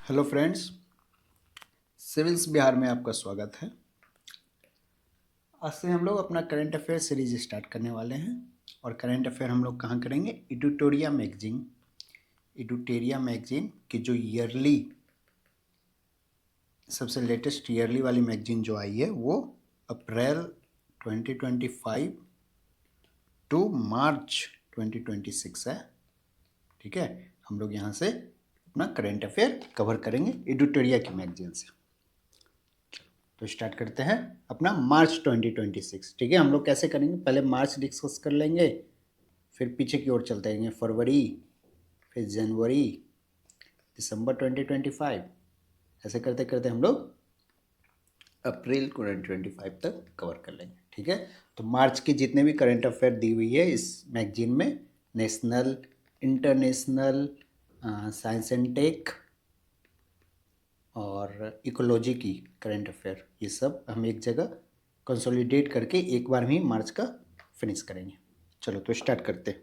Hello friends, civils Bihar में आपका स्वागत है। आज से हम लोग अपना करंट अफेयर सीरीज स्टार्ट करने वाले हैं और करंट अफेयर हम लोग कहाँ करेंगे? एडुटोरिया मैगजीन की जो ईयरली सबसे लेटेस्ट ईयरली वाली मैगजीन जो आई है वो अप्रैल 2025 टू मार्च 2026 है। ठीक है, हम लोग यहाँ से अपना करंट अफेयर कवर करेंगे एडुटोरिया की मैगजीन से। तो स्टार्ट करते हैं अपना मार्च 2026। ठीक है, हम लोग कैसे करेंगे? पहले मार्च डिस्कस कर लेंगे, फिर पीछे की ओर चलते रहेंगे, फरवरी, फिर जनवरी, दिसंबर 2025, ऐसे करते करते हम लोग अप्रैल 2025 तक कवर कर लेंगे। ठीक है, तो मार्च की जितने भी करंट अफेयर दी हुई है इस मैगजीन में, national, international, science and tech और इकोलॉजी की करंट अफेयर, ये सब हम एक जगह कंसोलिडेट करके एक बार में मार्च का फिनिश करेंगे। चलो तो स्टार्ट करते हैं।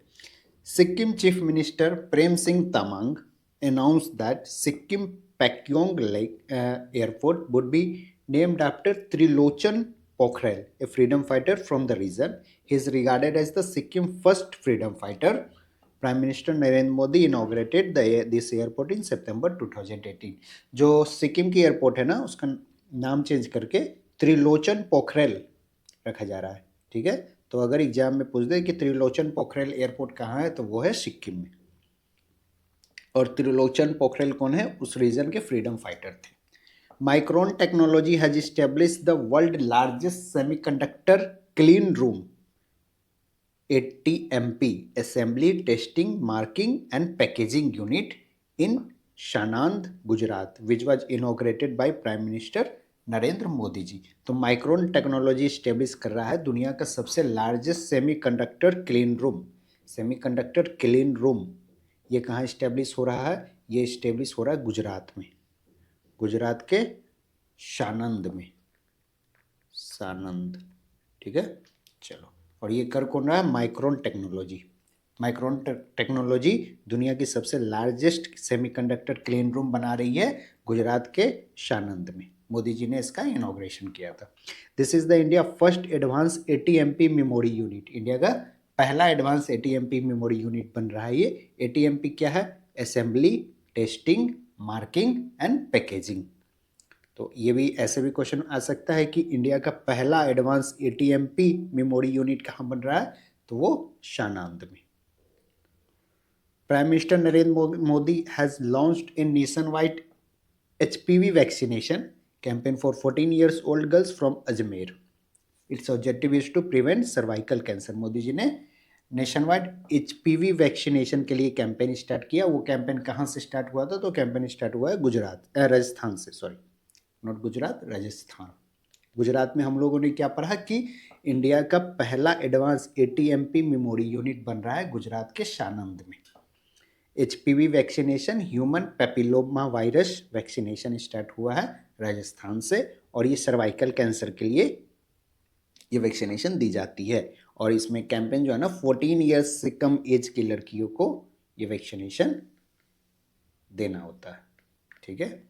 Sikkim chief minister Prem Singh Tamang announced that Sikkim Pakyong Lake Airport would be named after Trilochan Pokhrel, a freedom fighter from the region. He is regarded as the Sikkim first freedom fighter. Prime Minister Narendra Modi inaugurated this airport in September 2018. जो सिक्किम की airport है ना, उसका नाम change करके त्रिलोचन पोखरेल रखा जा रहा है। ठीक है, तो अगर एग्जाम में पूछ दे कि त्रिलोचन पोखरेल एयरपोर्ट कहाँ है, तो वो है सिक्किम में। और त्रिलोचन पोखरेल कौन है? उस रीजन के फ्रीडम फाइटर थे। Micron technology has establish the world largest semiconductor clean room ATMP assembly testing marking and packaging unit in Sanand Gujarat, which was inaugurated by prime minister Narendra Modi ji. तो माइक्रोन टेक्नोलॉजी स्टेब्लिश कर रहा है दुनिया का सबसे largest semiconductor clean room. Semiconductor clean room ये कहाँ establish हो रहा है? ये इस्टेब्लिश हो रहा है गुजरात में, गुजरात के शानंद में, सानंद। ठीक है, चलो। और ये कर कौन रहा है? Micron technology. माइक्रोन टेक्नोलॉजी दुनिया की सबसे लार्जेस्ट सेमीकंडक्टर क्लीन रूम बना रही है गुजरात के शानंद में। मोदी जी ने इसका इनॉग्रेशन किया था। This is the India first advance ATMP memory unit. India का पहला एडवांस ATMP मेमोरी यूनिट बन रहा है ये। ATMP क्या है? Assembly, testing, marking and packaging. तो ये भी ऐसे भी क्वेश्चन आ सकता है कि इंडिया का पहला एडवांस ATMP मेमोरी यूनिट कहाँ बन रहा है? तो वो शानंद में। Prime minister Narendra Modi has launched a nationwide HPV vaccination campaign for 14 years old girls from Ajmer. Its objective is to prevent cervical cancer. Modi ji ने नेशन वाइड HPV वैक्सीनेशन के लिए कैंपेन स्टार्ट किया। वो कैंपेन कहाँ से स्टार्ट हुआ था? तो कैंपेन स्टार्ट हुआ है राजस्थान से, सॉरी नॉट गुजरात, राजस्थान। गुजरात में हम लोगों ने क्या पढ़ा कि इंडिया का पहला एडवांस ATMP मेमोरी यूनिट बन रहा है गुजरात के शानंद में। HPV vaccination, human papilloma virus vaccination start हुआ है राजस्थान से, और ये सर्वाइकल कैंसर के लिए ये वैक्सीनेशन दी जाती है। और इसमें कैंपेन जो है ना, 14 ईयर्स से कम एज की लड़कियों को ये वैक्सीनेशन देना होता है। ठीक है,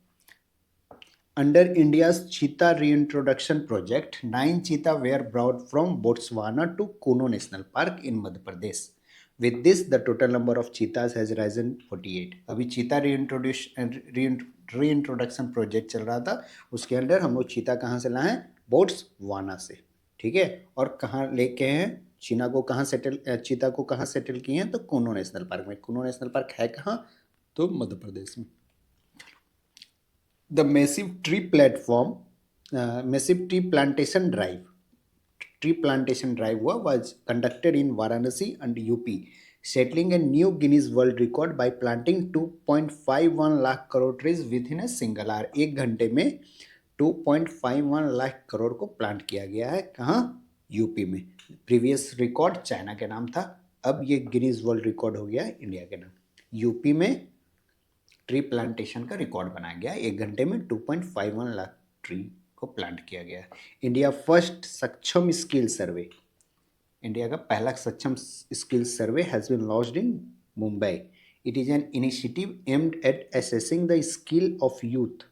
Under India's cheetah reintroduction project, 9 cheetah were brought from Botswana to Kuno National Park in Madhya Pradesh. With this, the total number of cheetahs has risen 48. अभी चीता रीइंट्रोडक्शन प्रोजेक्ट चल रहा था, उसके अंदर हम लोग चीता कहाँ से लाए हैं? बोट्सवाना से। ठीक है, और कहाँ लेके हैं चीता को? कहाँ सेटल किए हैं? तो कुनो नेशनल पार्क में। कुनो नेशनल पार्क है कहाँ? तो मध्य प्रदेश में। The massive tree plantation drive was conducted in Varanasi and UP, settling a new Guinness World Record by planting 2.51 lakh crore trees within a single hour। एक घंटे में 2.51 लाख करोड़ को प्लांट किया गया है। कहाँ? यूपी में। प्रीवियस रिकॉर्ड चाइना के नाम था, अब ये गिनीज वर्ल्ड रिकॉर्ड हो गया है इंडिया के नाम। यूपी में ट्री प्लांटेशन का रिकॉर्ड बनाया गया। एक घंटे में 2.51 लाख ट्री को प्लांट किया गया। India first Saksham skill survey, India का पहला Saksham skill survey has been launched in Mumbai It is an initiative aimed at assessing the skill of youth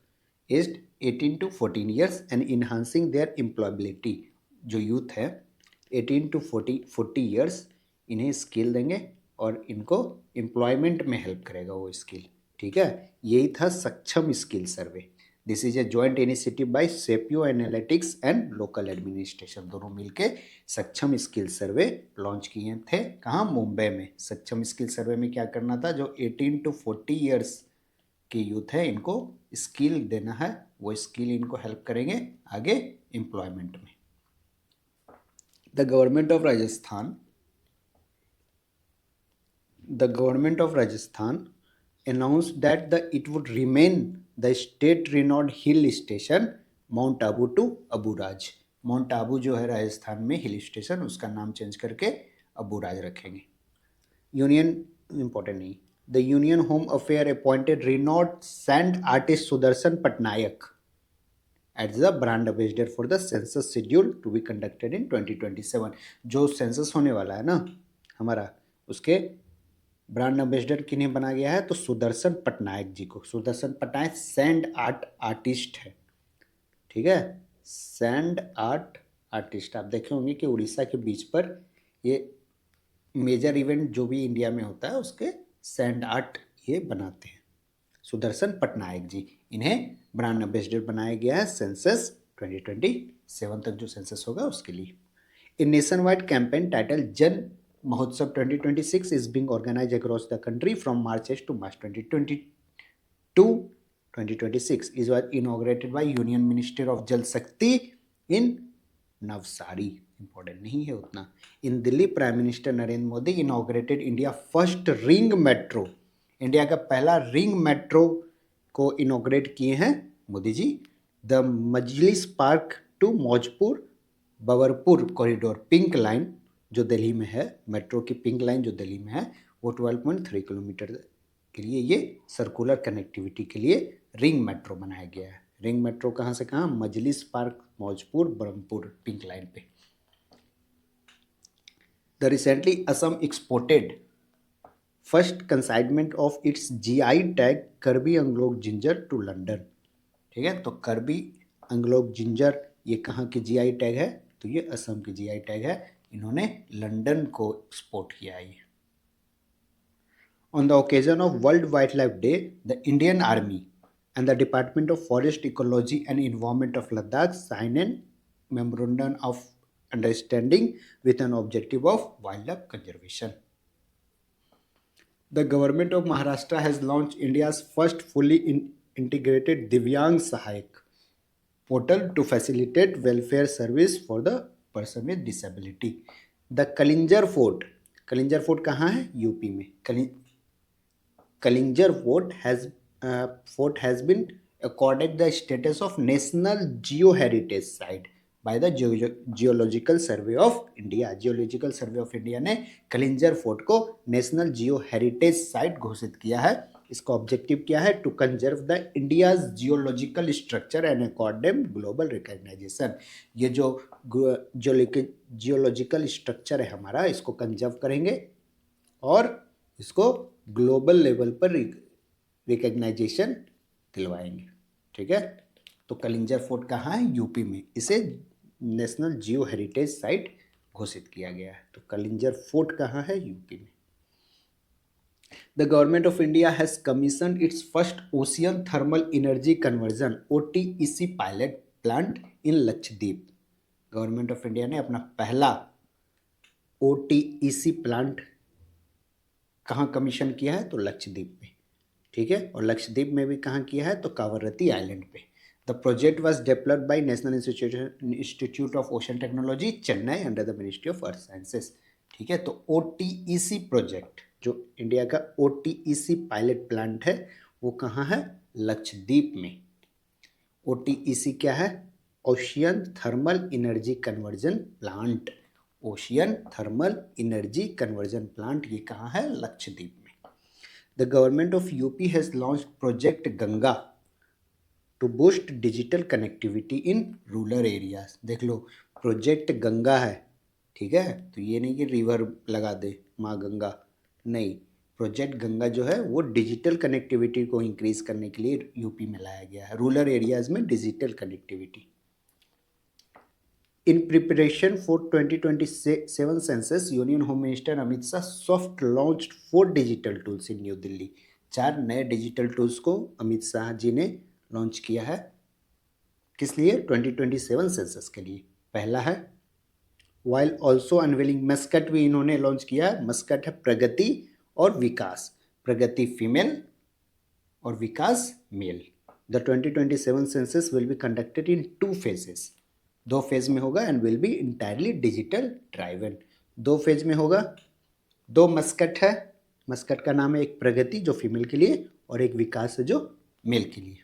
aged 18 to 14 years and enhancing their employability. जो youth है 18 to 40 years, इन्हें skill देंगे और इनको employment में help करेगा वो स्किल। ठीक है, यही था सक्षम skill survey. This is a joint initiative by sapio analytics and local administration, दोनों मिलके सक्षम स्किल सर्वे लॉन्च किए थे। कहाँ? मुंबई में। सक्षम स्किल सर्वे में क्या करना था? जो 18 to 40 ईयर्स के यूथ है इनको स्किल देना है, वो स्किल इनको हेल्प करेंगे आगे एम्प्लॉयमेंट में। The government of Rajasthan announced that it would remain the state renowned hill station mount Abu to Aburaj. Mount Abu जो है राजस्थान में हिल स्टेशन, उसका नाम चेंज करके अबूराज रखेंगे। यूनियन इंपॉर्टेंट नहीं, the union home affair appointed renowned sand artist Sudarshan Pattnaik as the brand ambassador for the census schedule to be conducted in 2027। जो सेंसस होने वाला है ना हमारा, उसके ब्रांड एम्बेसडर किन्हें बना गया है? तो सुदर्शन पटनायक जी को। Sudarshan Patnaik sand art artist है। ठीक है, सैंड आर्ट आर्टिस्ट। आप देखे होंगे कि उड़ीसा के बीच पर ये मेजर इवेंट जो भी इंडिया में होता है उसके सैंड आर्ट ये बनाते हैं। सुदर्शन पटनायक जी, इन्हें ब्रांड एम्बेसडर बनाया गया है सेंसस 2027 तक जो सेंसस होगा उसके लिए। A nation wide campaign title जन Mahotsav 2026 is being organized across the country from March to March 2026. It was inaugurated by Union Minister of Jal Shakti in Navsari. Important नहीं है उतना। In Delhi, Prime Minister Narendra Modi inaugurated India first ring metro. India का पहला ring metro को inaugurate किए हैं Modi ji. The Majlis park to Maujpur Babarpur corridor pink line जो दिल्ली में है, मेट्रो की पिंक लाइन जो दिल्ली में है, वो 12.3 किलोमीटर के लिए ये सर्कुलर कनेक्टिविटी के लिए रिंग मेट्रो बनाया गया है। रिंग मेट्रो कहाँ से कहाँ? Majlis park Maujpur Barampur pink line पे। The recently Assam exported first consignment of its GI tag Karbi Anglong ginger to London. ठीक है, तो कर्बी अंगलोक जिंजर ये कहाँ की GI टैग है? तो ये असम की GI टैग है, इन्होंने लंदन को एक्सपोर्ट किया है। On the occasion of world wildlife day, the Indian army and the department of forest ecology and environment of Ladakh sign an memorandum of understanding with an objective of wildlife conservation. The government of Maharashtra has launch India's first fully integrated Divyang Sahayak portal to facilitate welfare service for the person with disability. The Kalinjar fort कहाँ है? UP में। Kalinjar fort has been accorded the status of national geo-heritage site by the geological survey of India. Geological survey of India ने Kalinjar fort को national geo heritage site घोषित किया है। इसका objective क्या है? To conserve the India's geological structure and accord them global recognisation. ये जो जियोलॉजिकल स्ट्रक्चर है हमारा, इसको कंजर्व करेंगे और इसको ग्लोबल लेवल पर रिकॉग्नाइजेशन दिलवाएंगे। ठीक है, तो कलिंजर फोर्ट कहाँ है? यूपी में। इसे नेशनल जियो हेरिटेज साइट घोषित किया गया है। तो कलिंजर फोर्ट कहाँ है? यूपी में। The government of India has commissioned its first ocean thermal energy conversion OTEC pilot plant in Lakshadweep। Government of India ने अपना पहला OTEC प्लांट कहाँ कमीशन किया है? तो लक्षद्वीप में। ठीक है, और लक्षद्वीप में भी कहाँ किया है? तो कावरत्ती आइलैंड पे। The project was developed by national institute of ocean technology Chennai under the ministry of earth sciences. ठीक है, तो OTEC प्रोजेक्ट जो इंडिया का OTEC पायलट प्लांट है वो कहाँ है? लक्षद्वीप में। OTEC क्या है? Ocean thermal energy conversion plant. Ocean thermal energy conversion plant ये कहाँ है? लक्षद्वीप में। The government of UP has launch project Ganga to boost digital connectivity in rural areas. देख लो, प्रोजेक्ट गंगा है। ठीक है, तो ये नहीं कि रिवर लगा दे माँ गंगा, नहीं, प्रोजेक्ट गंगा जो है वो डिजिटल कनेक्टिविटी को इंक्रीज करने के लिए यूपी में लाया गया है, रूरल एरियाज में digital connectivity. In preparation for 2027 census, Union Home Minister Amit Shah soft launched 4 digital tools in New Delhi। 4 नए डिजिटल टूल्स को अमित शाह जी ने लॉन्च किया है। किस लिए? 2027 सेंसस के लिए। पहला है वाइल ऑल्सो अनवेलिंग मस्कट भी इन्होंने लॉन्च किया है। मस्कट है प्रगति और विकास, प्रगति फीमेल और Vikas male. The 2027 census will be conducted in 2 phases। 2 phase में होगा and will be entirely digital driven. 2 phase में होगा। 2 मस्कट है, मस्कट का नाम है एक प्रगति जो फीमेल के लिए और एक विकास है जो मेल के लिए।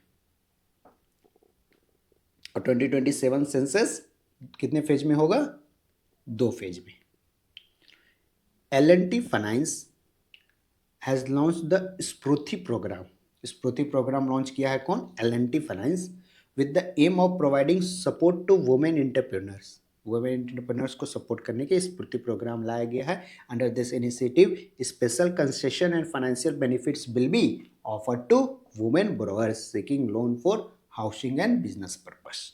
और 2027 सेंसस कितने फेज में होगा? 2 फेज में। L&T finance has launch the Sphurti programme. Sphurti programme launch किया है कौन? L&T finance with the aim of providing support to women entrepreneurs। Women entrepreneurs को सपोर्ट करने के स्फूर्ति प्रोग्राम लाया गया है। Under this initiative special concession and financial benefits will be offered to women borrowers seeking loan for housing and business purpose.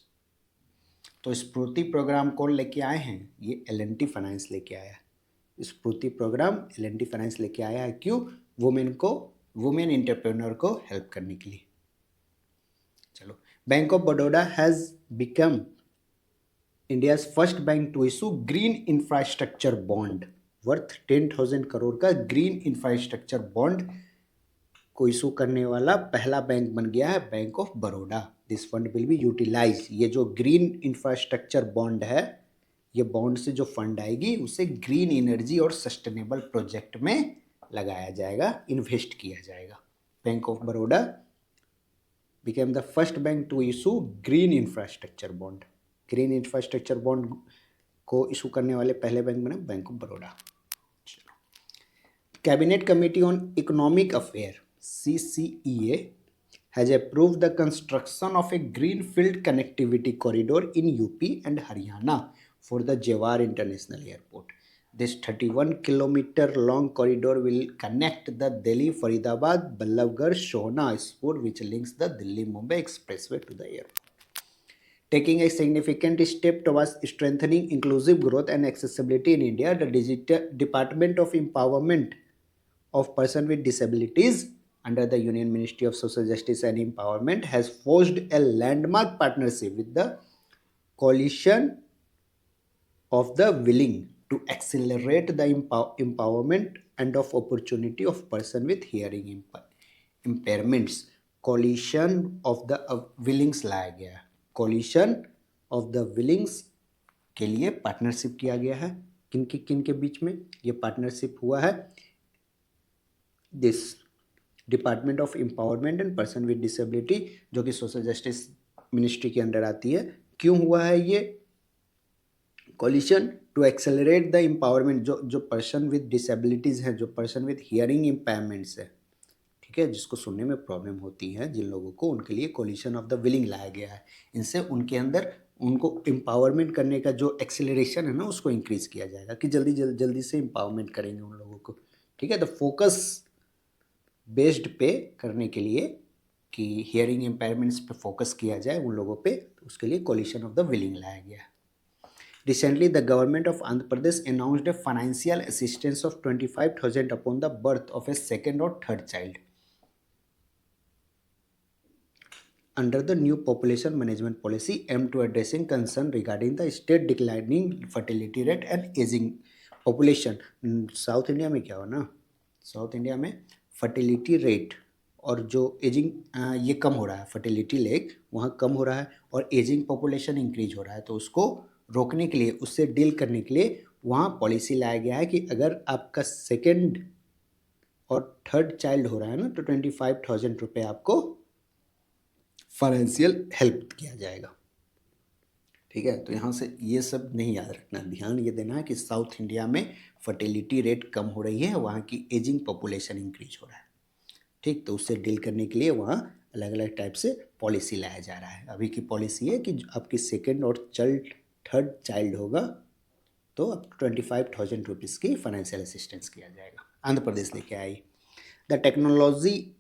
तो Sphurti programme कौन लेके आए हैं? ये L&T फाइनेंस लेके आया है। स्फूर्ति प्रोग्राम L&T फाइनेंस लेके आया है। क्यों? वुमेन एंटरप्रेन्योर को हेल्प करने के लिए। चलो, bank of Baroda has become India's first bank to issue green infrastructure bond worth 10,000 crore का ग्रीन इंफ्रास्ट्रक्चर बॉन्ड को इशू करने वाला पहला बैंक बन गया है bank of Baroda. This fund will be utilise. ये जो ग्रीन इंफ्रास्ट्रक्चर बॉन्ड है, ये बॉन्ड से जो फंड आएगी उसे ग्रीन एनर्जी और सस्टेनेबल प्रोजेक्ट में लगाया जाएगा, इन्वेस्ट किया जाएगा। Bank of Baroda became the first bank to issue green infrastructure bond। Green infrastructure bond को इशू करने वाले पहले बैंक बने bank of Baroda. Cabinet committee on economic affair CCEA has approved the construction of a greenfield connectivity corridor in UP and Haryana for the Jewar International Airport। This 31-kilometer long corridor will connect the Delhi-Faridabad Ballabgarh-Sohna spur which links the Delhi-Mumbai expressway to the airport, taking a significant step towards strengthening inclusive growth and accessibility in India. The Department of Empowerment of Persons with Disabilities under the Union Ministry of Social Justice and Empowerment has forged a landmark partnership with the Coalition of the Willing to accelerate the empowerment and of opportunity of person with hearing impairments। Coalition of the Willings लाया गया है। Coalition of the Willings के लिए partnership किया गया है। किन के बीच में ये पार्टनरशिप हुआ है? This department of empowerment and person with disability जो कि सोशल जस्टिस मिनिस्ट्री के अंडर आती है। क्यों हुआ है ये coalition? To accelerate the empowerment जो पर्सन विद डिसेबिलिटीज़ हैं, जो पर्सन विद हियरिंग इम्पेयरमेंट्स है, ठीक है, जिसको सुनने में प्रॉब्लम होती है, जिन लोगों को, उनके लिए कोलिशन ऑफ द विलिंग लाया गया है। इनसे उनके अंदर उनको एम्पावरमेंट करने का जो एक्सेलरेशन है ना, उसको इंक्रीज़ किया जाएगा कि जल्दी से एम्पावरमेंट करेंगे उन लोगों को। ठीक है, तो फोकस बेस्ड पे करने के लिए कि हियरिंग इम्पेयरमेंट्स पे फोकस किया जाए उन लोगों पे, तो उसके लिए कोलिशन ऑफ द विलिंग लाया गया है। Recently, the government of Andhra Pradesh announced a financial assistance of 25,000 upon the birth of a second or third child under the new population management policy aimed to addressing concern regarding the state declining fertility rate and aging population। South India में क्या हो ना, south India में fertility rate और जो ageing ये कम हो रहा है, फर्टिलिटी रेट वहाँ कम हो रहा है और एजिंग पॉपुलेशन इंक्रीज हो रहा है। तो उसको रोकने के लिए, उससे डील करने के लिए वहाँ पॉलिसी लाया गया है कि अगर आपका सेकेंड और थर्ड चाइल्ड हो रहा है ना, तो 25,000 रुपये आपको फाइनेंशियल हेल्प किया जाएगा। ठीक है, तो यहाँ से ये सब नहीं याद रखना, ध्यान ये देना है कि साउथ इंडिया में फर्टिलिटी रेट कम हो रही है, वहाँ की एजिंग पॉपुलेशन इंक्रीज हो रहा है। ठीक, तो उससे डील करने के लिए वहाँ अलग अलग टाइप से पॉलिसी लाया जा रहा है। अभी की पॉलिसी है कि आपकी सेकेंड और थर्ड चाइल्ड होगा तो अब 25,000 रुपीज़ की फाइनेंशियल असिस्टेंस किया जाएगा। आंध्र प्रदेश लेके आई। The technology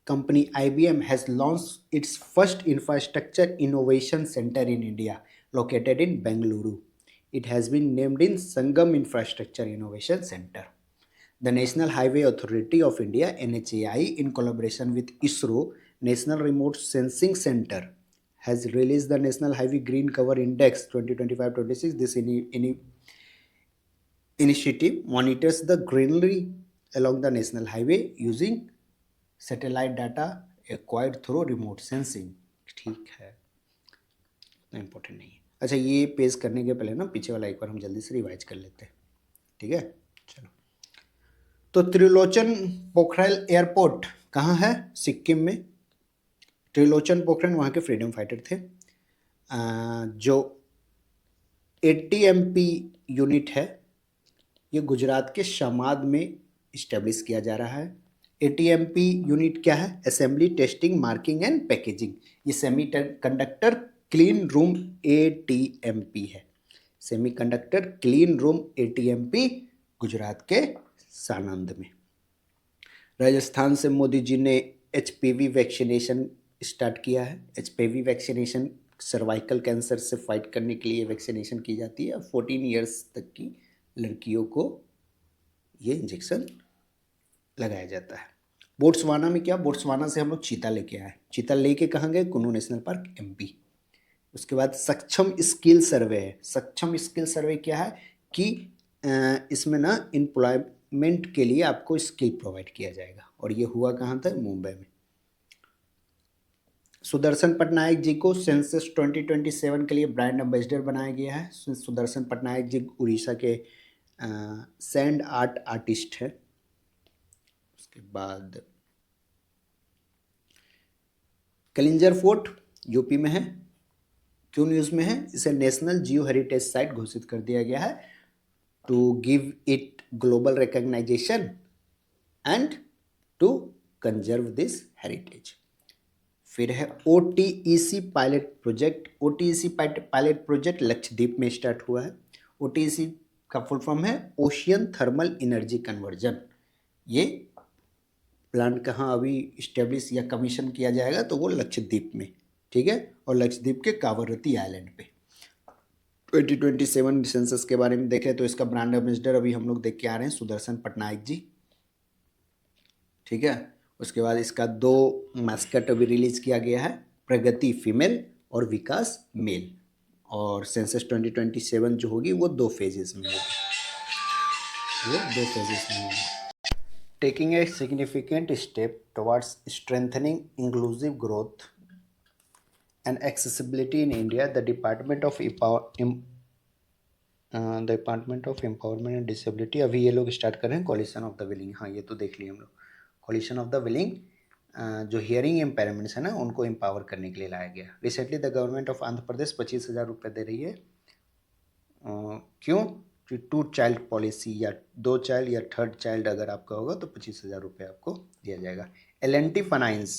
company IBM has launched its first infrastructure innovation center in India, located in Bengaluru. It has been named in Sangam Infrastructure Innovation Center. The National Highway Authority of India (NHAI), in collaboration with ISRO National Remote Sensing Center, has released the National Highway Green Cover Index 2025-26. This initiative monitors the greenery along the national highway using satellite data acquired through remote sensing. ठीक है, इतना important नहीं है. अच्छा, ये पेश करने के पहले ना पीछे वाला एक बार हम जल्दी से रिवाइज कर लेते हैं. ठीक है, चलो. तो त्रिलोचन पोखरल एयरपोर्ट कहाँ है? सिक्किम में. त्रिलोचन पोखरल वहाँ के फ्रीडम फाइटर थे. जो ATMP यूनिट है, ये गुजरात के शमाद में इस्टेब्लिश किया जा रहा है. ATMP यूनिट क्या है? Assembly, testing, marking and packaging. ये सेमीकंडक्टर क्लीन रूम ATMP है. Semiconductor clean room ATMP Gujarat के सानंद में. राजस्थान से मोदी जी ने HPV वैक्सीनेशन स्टार्ट किया है. HPV वैक्सीनेशन सर्वाइकल कैंसर से फाइट करने के लिए वैक्सीनेशन की जाती है. 14 ईयर्स तक की लड़कियों को ये इंजेक्शन लगाया जाता है. बोट्सवाना में क्या? बोट्सवाना से हम लोग चीता लेके आए. चीता लेके कहाँ गए? Kunnu national park, MP. उसके बाद सक्षम स्किल सर्वे है. सक्षम स्किल सर्वे क्या है कि इसमें ना एम्प्लॉयमेंट के लिए आपको स्किल प्रोवाइड किया जाएगा. और ये हुआ कहाँ था? मुंबई में. सुदर्शन पटनायक जी को सेंसस 2027 के लिए ब्रांड एम्बेसडर बनाया गया है. सुदर्शन पटनायक जी उड़ीसा के सैंड आर्ट आर्टिस्ट है. उसके बाद कलिंजर फोर्ट यूपी में है. क्यों न्यूज़ में है? इसे नेशनल जियो हेरिटेज साइट घोषित कर दिया गया है to give it global recognisation and to conserve this heritage. फिर है OTEC pilot project. OTEC pilot project Lakshadweep में स्टार्ट हुआ है. OTEC का फुल फॉर्म है ओशियन थर्मल एनर्जी कन्वर्जन. ये प्लांट कहाँ अभी इस्टेब्लिश या कमीशन किया जाएगा? तो वो लक्षद्वीप में. ठीक है, और लक्षद्वीप के कावरती आइलैंड पे. 2027 सेंसस के बारे में देखें तो इसका ब्रांड एम्बेसडर अभी हम लोग देख के आ रहे हैं, सुदर्शन पटनायक जी. ठीक है, उसके बाद इसका 2 मैस्कट अभी रिलीज किया गया है, प्रगति फीमेल और विकास मेल. और सेंसस 2027 जो होगी वो 2 फेजेस में होगी. Taking a significant step towards strengthening inclusive growth and accessibility in India, the Department of Empowerment and Disability अभी ये लोग स्टार्ट कर रहे हैं coalition of the willing. हाँ, ये तो देख लिए हम लोग. coalition of the willing जो हियरिंग इम्पेयरमेंट्स है ना, उनको एम्पावर करने के लिए लाया गया. Recently the government of Andhra Pradesh 25,000 रुपये दे रही है. क्यों? 2 चाइल्ड पॉलिसी या 2 चाइल्ड या 3rd चाइल्ड अगर आपका होगा तो 25,000 रुपये आपको दिया जाएगा. L&T फाइनेंस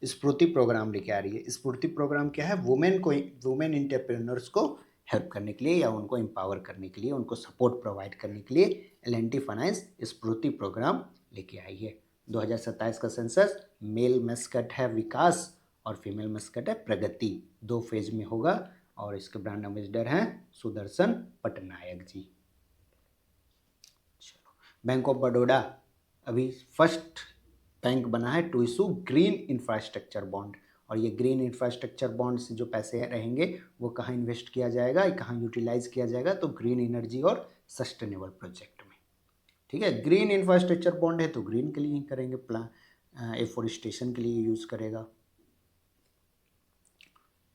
स्फूर्ति प्रोग्राम लेके आ रही है. स्फूर्ति प्रोग्राम क्या है? वुमेन एंटरप्रेन्योर्स को हेल्प करने के लिए या उनको एम्पावर करने के लिए, उनको सपोर्ट प्रोवाइड करने के लिए L&T फाइनेंस स्फूर्ति प्रोग्राम लेके आई है. 2027 का सेंसस मेल मस्कट है विकास और फीमेल मस्कट है प्रगति. 2 फेज में होगा और इसके ब्रांड एम्बेसडर हैं सुदर्शन पटनायक जी. चलो, बैंक ऑफ बड़ौदा अभी फर्स्ट बैंक बना है to issue green infrastructure bond. और ये ग्रीन इंफ्रास्ट्रक्चर बॉन्ड से जो पैसे रहेंगे वो कहाँ इन्वेस्ट किया जाएगा, कहाँ यूटिलाइज किया जाएगा? तो ग्रीन एनर्जी और सस्टेनेबल प्रोजेक्ट में. ठीक है, ग्रीन इंफ्रास्ट्रक्चर बॉन्ड है तो ग्रीन के लिए ही करेंगे. एफोरेस्टेशन के लिए यूज़ करेगा.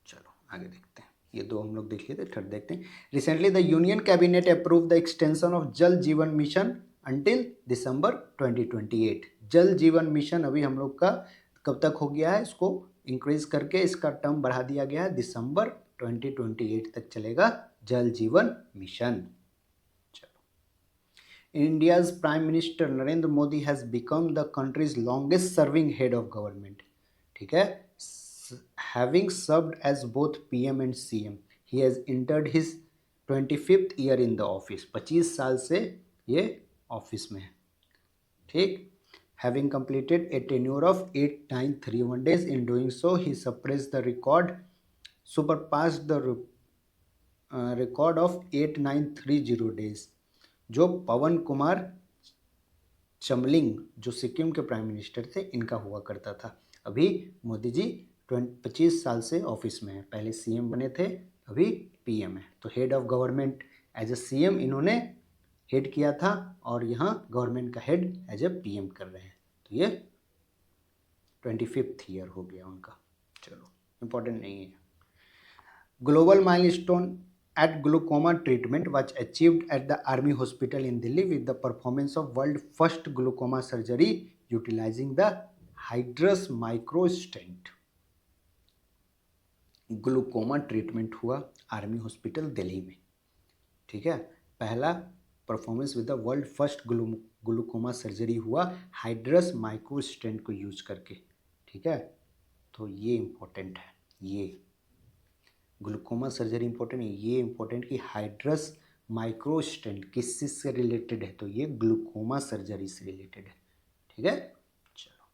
चलो आगे देखते हैं. ये 2 हम लोग देख लिए थे, 3rd देखते हैं. Recently the union cabinet approve the extension of जल जीवन मिशन अंटिल दिसंबर 2028. जल जीवन मिशन अभी हम लोग का कब तक हो गया है? इसको इंक्रीज करके इसका टर्म बढ़ा दिया गया है. दिसंबर 2028 तक चलेगा जल जीवन mission. India's Prime Minister Narendra Modi has become the country's longest serving head of government. ठीक है, having served as both PM and CM, he has entered his 25th year in the office. 25 साल से ये office में है. ठीक, Having completed a tenure of 8931 days, in doing so, he surpassed the record of 8930 days, जो पवन कुमार चमलिंग, जो सिक्किम के prime minister थे, इनका हुआ करता था। अभी मोदी जी 25 साल से ऑफिस में हैं, पहले सीएम बने थे, अभी पीएम है। तो head of government as a CM इन्होंने हेड किया था, और यहाँ गवर्नमेंट का हेड एज ए पीएम कर रहे हैं। तो ये 25th ईयर हो गया उनका। चलो, इम्पोर्टेंट नहीं है। Global milestone at glaucoma treatment was achieved at the Army Hospital in Delhi with the performance of world first glaucoma surgery utilizing the Hydrus micro stent। Glaucoma treatment हुआ army hospital Delhi में, ठीक है। पहला performance with the world first glaucoma surgery हुआ hydrous micro stent को use करके, ठीक है। तो ये इम्पोर्टेंट है, ये ग्लूकोमा सर्जरी इंपॉर्टेंट है। ये इंपॉर्टेंट कि हाइड्रस माइक्रो स्टेंट किस चीज से रिलेटेड है, तो ये ग्लूकोमा सर्जरी से रिलेटेड है, ठीक है। चलो,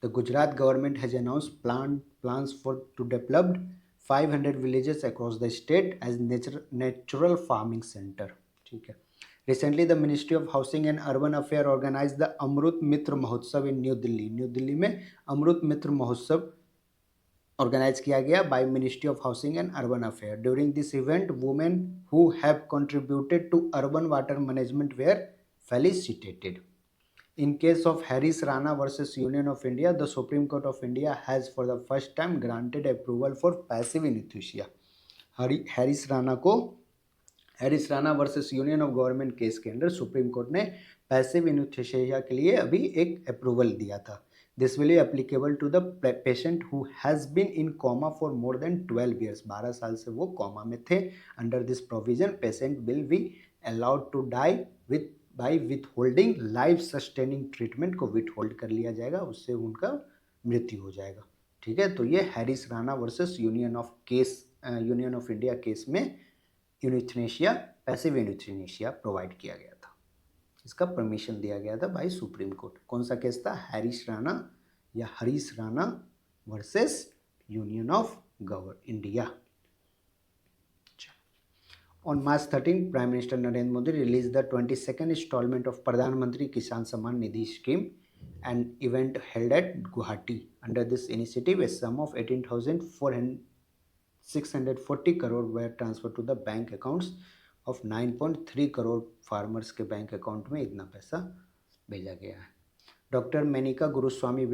the Gujarat government has announce plans for to developed 500 villages across the state as natural farming center, ठीक है। Recently the ministry of housing and urban affair organize the Amrit Mitra Mahotsav in new Delhi. New Delhi में Amrit Mitra Mahotsav organize किया गया by ministry of housing and urban affair. During this event women who have contributed to urban water management were felicitated. In case of Harris Rana versus Union of India, the Supreme Court of India has for the first time granted approval for passive anesthesia। Harish Rana versus union of government case के अंदर supreme court ने passive anesthesia के लिए अभी एक approval दिया था। This will be applicable to the patient who has been in coma for more than 12 years. 12 साल से वो कोमा में थे। Under this provision patient will be allowed to die by withholding life sustaining treatment को withhold कर लिया जाएगा, उससे उनका मृत्यु हो जाएगा, ठीक है। तो ये Harris Rana versus union of India case में यूनिथनेशिया, पैसिव यूनिथनेशिया प्रोवाइड किया गया था, इसका परमिशन दिया गया था बाय सुप्रीम कोर्ट। कौन सा केस था? Harish Rana versus union of India. On March 13, Prime Minister Narendra Modi released the 22nd installment of Pradhan Mantri Kisan Samman Nidhi Scheme, an event held at Guwahati. Under this initiative, a sum of 18,640 crore were transferred to the bank accounts of 9.3 crore farmers के bank account में इतना पैसा भेजा गया है। Dr. Menika Guruswamy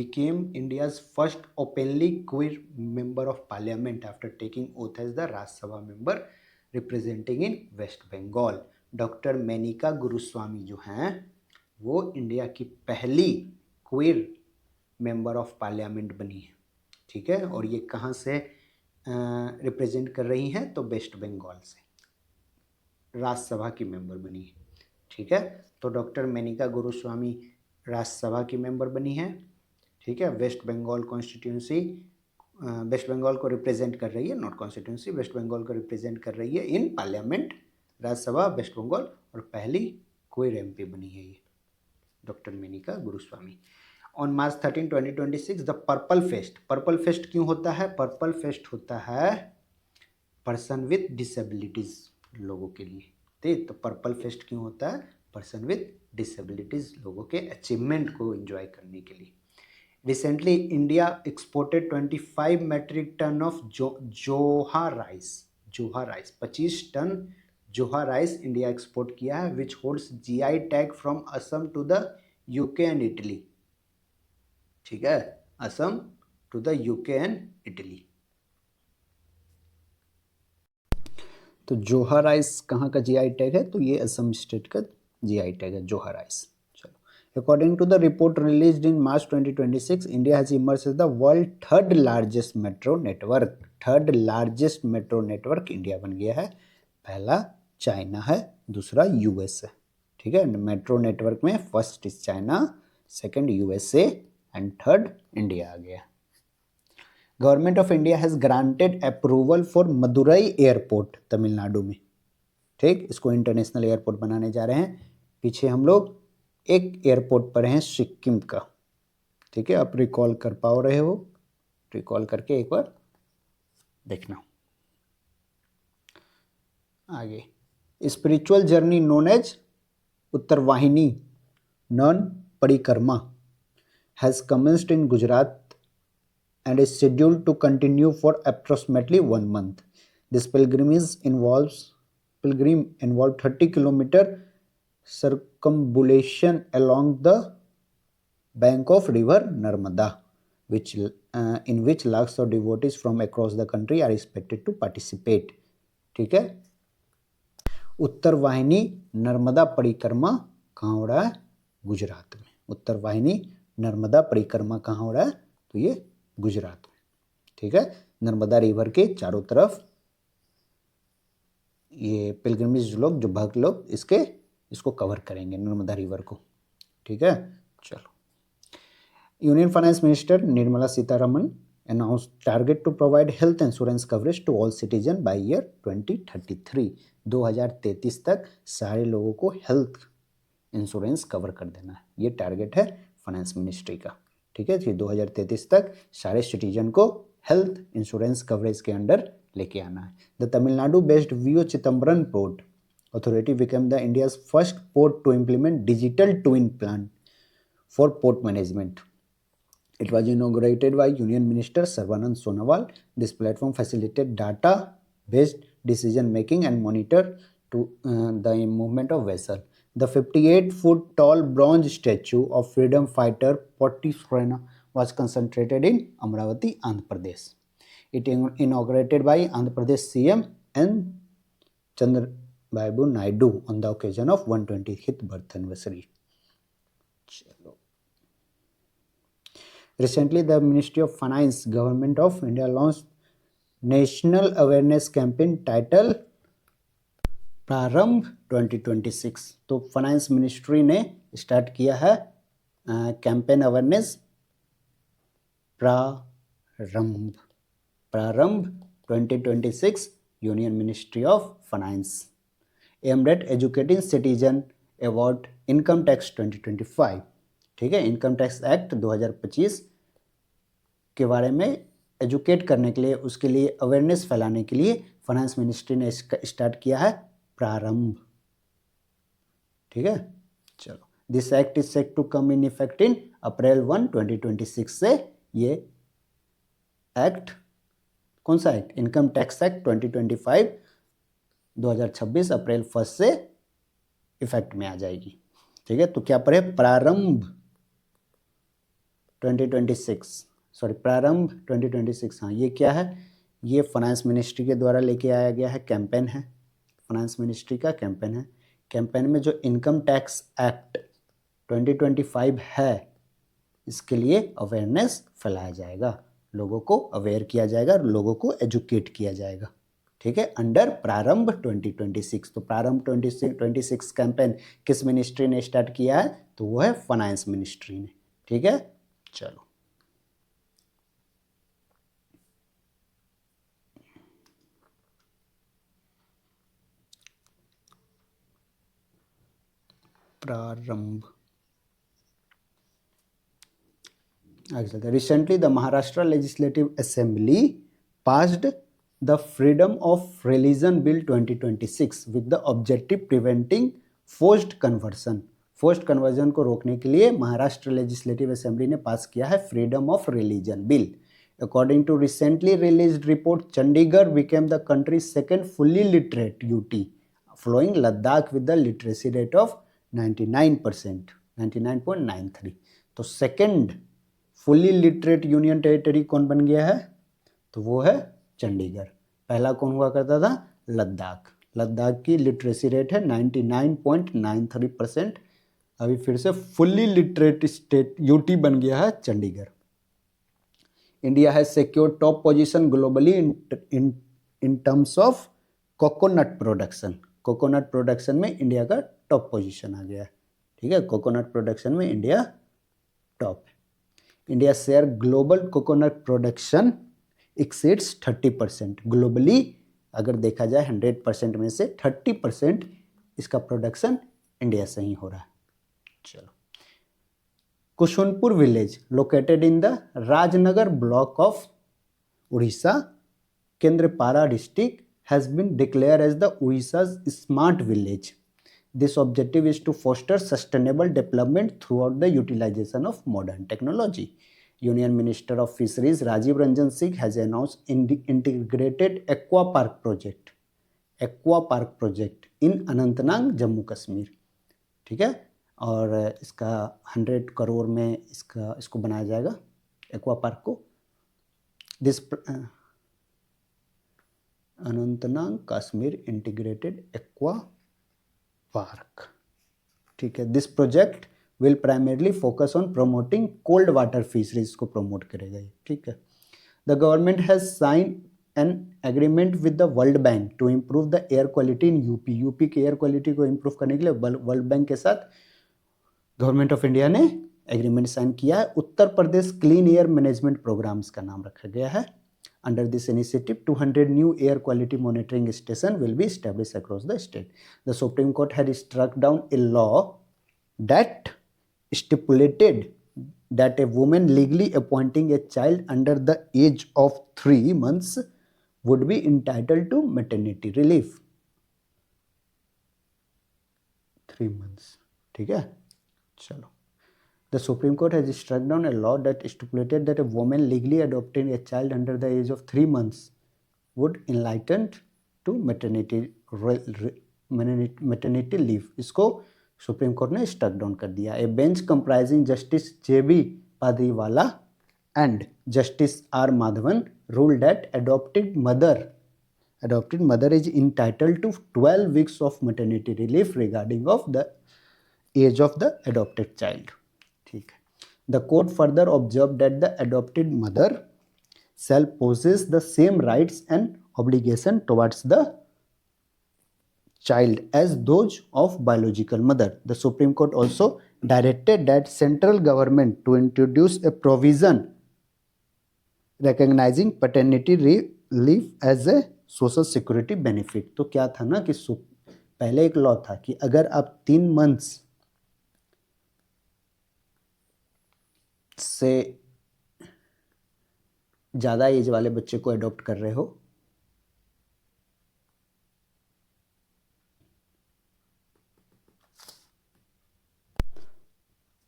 became India's first openly queer member of parliament after taking oath as the Rajya Sabha member representing in West Bengal. Doctor Menika Guruswamy जो हैं वो इंडिया की पहली क्वीर मेंबर ऑफ पार्लियामेंट बनी है, ठीक है। और ये कहाँ से रिप्रेजेंट कर रही हैं? तो वेस्ट बंगाल से राज्यसभा की मेंबर बनी है, ठीक है। तो डॉक्टर मेनिका गुरुस्वामी राज्यसभा की मेंबर बनी है, ठीक है। West Bengal constituency, West Bengal को रिप्रेजेंट कर रही है, नॉट कॉन्स्टिट्यूंसी, वेस्ट बंगाल को रिप्रेजेंट कर रही है in parliament, Rajya Sabha West Bengal, और पहली क्वीर एमपी बनी है ये doctor Menika Guruswamy. On March 13, 2026 the purple fest क्यों होता है? पर्पल फेस्ट होता है पर्सन विथ डिसेबिलिटीज लोगों के लिए। तो पर्पल फेस्ट क्यों होता है? पर्सन विथ डिसेबिलिटीज लोगों के अचीवमेंट को एंजॉय करने के लिए। Recently, India exported 25 metric ton of Joha rice. 25 ton Joha rice India export किया है, which holds GI tag from Assam to the UK and Italy, ठीक है। Assam to the UK and Italy. तो जोहा राइस कहाँ का GI टैग है? तो ये असम स्टेट का GI टैग है, जोहा rice. According to the report released in March 2026, India has emerged as the world third largest metro network। Third largest metro network India बन गया है। पहला चाइना है, दूसरा US है, ठीक है। मेट्रो नेटवर्क में first is China, second USA and third India आ गया। Government of India has granted approval for Madurai airport Tamil Nadu में, ठीक। इसको इंटरनेशनल एयरपोर्ट बनाने जा रहे हैं। पीछे हम लोग एक एयरपोर्ट पर हैं सिक्किम का, ठीक है, आप रिकॉल कर पाओ रहे हो, रिकॉल करके एक बार देखना। आगे, spiritual journey known as Uttarvahini नॉन परिक्रमा has commenced in Gujarat and is scheduled to continue for approximately 1 month. This pilgrimage involves 30 kilometer circumambulation along the bank of river Narmada, in which lakhs of devotees from across the country are expected to participate. ठीक है, उत्तर वाहिनी नर्मदा परिक्रमा कहाँ हो रहा है? गुजरात में। उत्तर वाहिनी नर्मदा परिक्रमा कहाँ हो रहा है? तो ये गुजरात में, ठीक है। नर्मदा रिवर के चारों तरफ ये पिलग्रिमेज लोग, जो भक्त लोग इसको कवर करेंगे, नर्मदा रिवर को, ठीक है। चलो, union finance minister Nirmala Sitharaman announce target to provide health insurance coverage to all citizen by year 2033। 2033 तक सारे लोगों को हेल्थ इंश्योरेंस कवर कर देना है, ये टारगेट है फाइनेंस मिनिस्ट्री का, ठीक है। 2033 तक सारे सिटीजन को हेल्थ इंश्योरेंस कवरेज के अंडर लेके आना है। The Tamil Nadu based VO Chidambaram port authority became the India's first port to implement digital twin plan for port management. It was inaugurated by Union Minister Sarvanand Sonowal. This platform facilitated data-based decision-making and monitor to the movement of vessel. The 58-foot tall bronze statue of freedom fighter Potty Srena was concentrated in Amravati, Andhra Pradesh. It inaugurated by Andhra Pradesh CM N. Chandrababu Naidu on the occasion of 125th birth anniversary. Recently, the Ministry of Finance, Government of India launched National Awareness Campaign titled प्रारंभ 2026. तो finance ministry ने start किया है campaign awareness प्रारंभ 2026, union ministry of finance, aimed at educating citizen about income tax 2025, ठीक है। Income tax act 2025 के बारे में एजुकेट करने के लिए, उसके लिए अवेयरनेस फैलाने के लिए फाइनेंस मिनिस्ट्री ने स्टार्ट किया है प्रारंभ, ठीक है। चलो, this act is set to come in effect in April 1, 2026 से ये एक्ट, कौन सा act? Income tax act 2025 2026 April 1 से इफेक्ट में आ जाएगी, ठीक है। तो क्या पढ़े? प्रारंभ 2026, हाँ, ये क्या है? ये फाइनेंस मिनिस्ट्री के द्वारा लेके आया गया है, कैंपेन है, फाइनेंस मिनिस्ट्री का कैंपेन है। कैंपेन में जो इनकम टैक्स एक्ट 2025 है, इसके लिए अवेयरनेस फैलाया जाएगा, लोगों को अवेयर किया जाएगा, लोगों को एजुकेट किया जाएगा, ठीक है, अंडर प्रारंभ 2026। तो प्रारंभ 2026 कैंपेन किस मिनिस्ट्री ने स्टार्ट किया है? तो वो है फाइनेंस मिनिस्ट्री ने, ठीक है। चलो, प्रारंभ आगे चलते हैं। Recently the Maharashtra legislative assembly passed the freedom of religion bill 2026 with the objective preventing forced conversion. Forced conversion को रोकने के लिए महाराष्ट्र लेजिस्लेटिव असेंबली ने पास किया है freedom of religion bill. According to recently released report, Chandigarh became the country second fully literate UT following Ladakh with the literacy rate of 99%, 99.93। तो second fully literate union territory कौन बन गया है? तो वो है चंडीगढ़। पहला कौन हुआ करता था? लद्दाख। लद्दाख की लिटरेसी रेट है 99.93%। अभी फिर से फुल्ली लिटरेट स्टेट यूटी बन गया है Chandigarh. India has secured top position globally in terms of coconut production. Coconut production में इंडिया का टॉप पोजीशन आ गया है, ठीक है। कोकोनट प्रोडक्शन में इंडिया टॉप है। India share global coconut production exceeds 30%। Globally अगर देखा जाए 100% में से 30% इसका प्रोडक्शन इंडिया से ही हो रहा है। चलो, Kushunpur village located in the Rajnagar block of Orissa Kendrapara district has been declared as the Odisha's smart village. This objective is to foster sustainable development throughout the utilization of modern technology. Union Minister of Fisheries Rajiv Ranjan Singh has announced integrated aqua park project in Anantnag, Jammu Kashmir. ठीक है, और इसका 100 करोड़ में इसको बनाया जाएगा aqua park को. This Anantnag Kashmir integrated aqua park. ठीक है, this project will primarily focus on promoting cold water fisheries को प्रमोट करेगा ये. ठीक है, the government has sign an agreement with the world bank to improve the air quality in UP. UP की air quality को improve करने के लिए वर्ल्ड बैंक के साथ गवर्नमेंट ऑफ इंडिया ने एग्रीमेंट साइन किया है. Uttar Pradesh clean air management programmes का नाम रखा गया है. Under this initiative, 200 new air quality monitoring stations will be established across the state. The Supreme Court had struck down a law that stipulated that a woman legally appointing a child under the age of 3 months would be entitled to maternity relief. 3 months. ठीक है, चलो. The Supreme Court has struck down a law that stipulated that a woman legally adopting a child under the age of 3 months would entitled to maternity leave. इसको supreme court ने struck down कर दिया. A bench comprising Justice J.B. Padriwala and Justice R. Madhavan ruled that adopted mother is entitled to 12 weeks of maternity relief regarding of the age of the adopted child. ठीक है. The court further observed that the adopted mother shall possess the same rights and obligation towards the child as those of biological mother. The Supreme Court also directed that central government to introduce a provision recognizing paternity leave as a social security benefit. तो क्या था ना कि पहले एक law था कि अगर आप 3 मंथ्स से ज़्यादा एज वाले बच्चे को अडॉप्ट कर रहे हो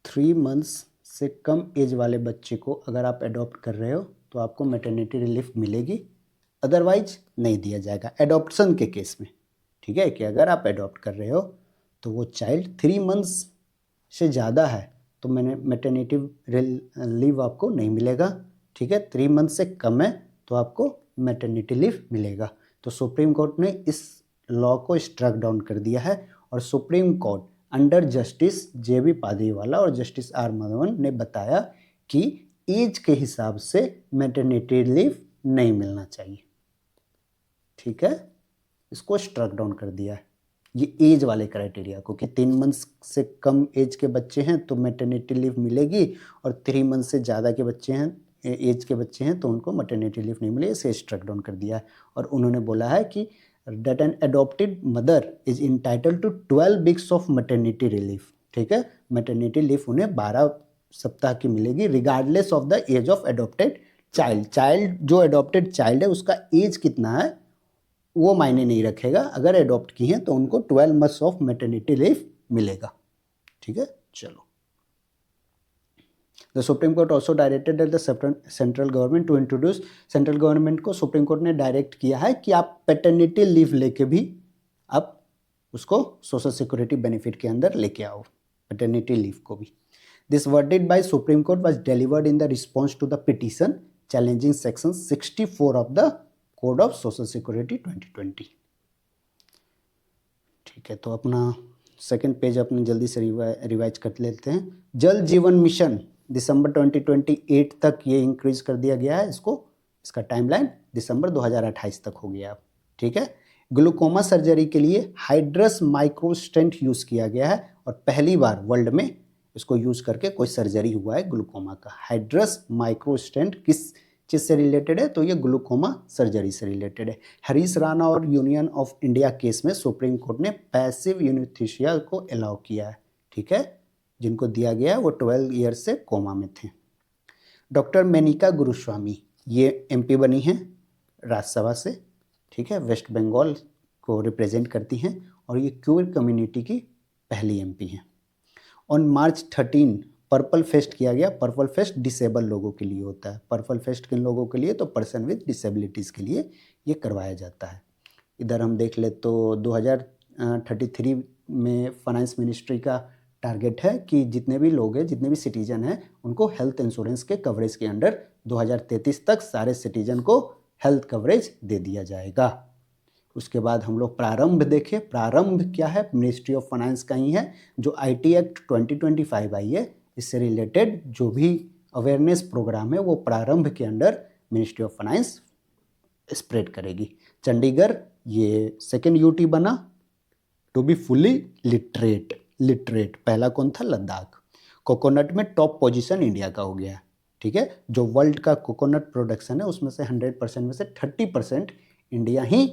थ्री मंथ्स से कम एज वाले बच्चे को अगर आप अडॉप्ट कर रहे हो तो आपको मैटरनिटी रिलीफ मिलेगी, अदरवाइज नहीं दिया जाएगा एडॉप्शन के केस में. ठीक है, कि अगर आप अडॉप्ट कर रहे हो तो वो चाइल्ड 3 मंथ्स से ज़्यादा है तो मैंने मैटरनिटी लीव आपको नहीं मिलेगा. ठीक है, 3 मंथ से कम है तो आपको मैटरनिटी लीव मिलेगा. तो सुप्रीम कोर्ट ने इस लॉ को स्ट्रक डाउन कर दिया है और supreme court under justice J.B. पाद्रीवाला और जस्टिस R. माधवन ने बताया कि एज के हिसाब से मैटरनिटी लीव नहीं मिलना चाहिए. ठीक है, इसको स्ट्रक डाउन कर दिया है ये एज वाले क्राइटेरिया को कि 3 मंथ्स से कम एज के बच्चे हैं तो मैटरनिटी लीव मिलेगी और 3 मंथ से ज़्यादा के बच्चे हैं एज के बच्चे हैं तो उनको मैटरनिटी लीव नहीं मिलेगी. इसे स्ट्रक डाउन कर दिया है और उन्होंने बोला है कि that an adopted mother is entitled to 12 weeks of maternity relief. ठीक है, मैटरनिटी लीव उन्हें 12 सप्ताह की मिलेगी regardless of the age of adopted child जो अडॉप्टेड चाइल्ड है उसका एज कितना है वो मायने नहीं रखेगा. अगर अडॉप्ट की हैं तो उनको 12 मंथ्स ऑफ मैटरनिटी लीव मिलेगा. ठीक है, चलो. The supreme court also directed the central government to introduce. Central government को सुप्रीम कोर्ट ने डायरेक्ट किया है कि आप पैटर्निटी लीव लेके भी आप उसको सोशल सिक्योरिटी बेनिफिट के अंदर लेके आओ पैटर्निटी लीव को भी. This verdict by supreme court was delivered in the response to the petition challenging section 64 of the code of social security 2020. ठीक है, तो अपना सेकेंड पेज अपने जल्दी से रिवाइज कर लेते हैं. जल जीवन मिशन दिसंबर 2028 तक ये इंक्रीज कर दिया गया है. इसका टाइमलाइन दिसंबर 2028 तक हो गया. ठीक है, ग्लूकोमा सर्जरी के लिए हाइड्रस माइक्रो स्टेंट यूज़ किया गया है और पहली बार वर्ल्ड में इसको यूज़ करके कोई सर्जरी हुआ है ग्लूकोमा का. हाइड्रस माइक्रो स्टेंट किस चीज़ से रिलेटेड है तो ये ग्लूकोमा सर्जरी से रिलेटेड है. हरीश राणा और यूनियन ऑफ इंडिया केस में सुप्रीम कोर्ट ने पैसिव यूनेस्थीसिया को अलाउ किया है. ठीक है, जिनको दिया गया वो 12 ईयर से कोमा में थे। डॉक्टर मेनिका गुरुस्वामी, ये एमपी बनी हैं राज्यसभा से, ठीक है, वेस्ट बंगाल को रिप्रेजेंट करती हैं और ये क्यूर कम्युनिटी की पहली एमपी हैं। ऑन मार्च 13 पर्पल फेस्ट किया गया। पर्पल फेस्ट डिसेबल लोगों के लिए होता है। पर्पल फेस्ट किन लोगों के लिए? तो पर्सन विद डिसेबिलिटीज़ के लिए ये करवाया जाता है। इधर हम देख ले तो 2033 में फाइनेंस मिनिस्ट्री का टारगेट है कि जितने भी लोग हैं, जितने भी सिटीजन हैं, उनको हेल्थ इंश्योरेंस के कवरेज के अंडर 2033 तक सारे सिटीजन को हेल्थ कवरेज दे दिया जाएगा। उसके बाद हम लोग प्रारंभ देखें। प्रारंभ क्या है? मिनिस्ट्री ऑफ फाइनेंस का ही है। जो आईटी एक्ट 2025 आई है, इससे रिलेटेड जो भी अवेयरनेस प्रोग्राम है वो प्रारंभ के under ministry of finance spread करेगी। चंडीगढ़ ये सेकेंड यूटी बना टू बी फुली लिटरेट। पहला कौन था? लद्दाख। कोकोनट में टॉप पोजीशन इंडिया का हो गया, ठीक है। जो वर्ल्ड का कोकोनट प्रोडक्शन है उसमें से 100% में से 30% इंडिया ही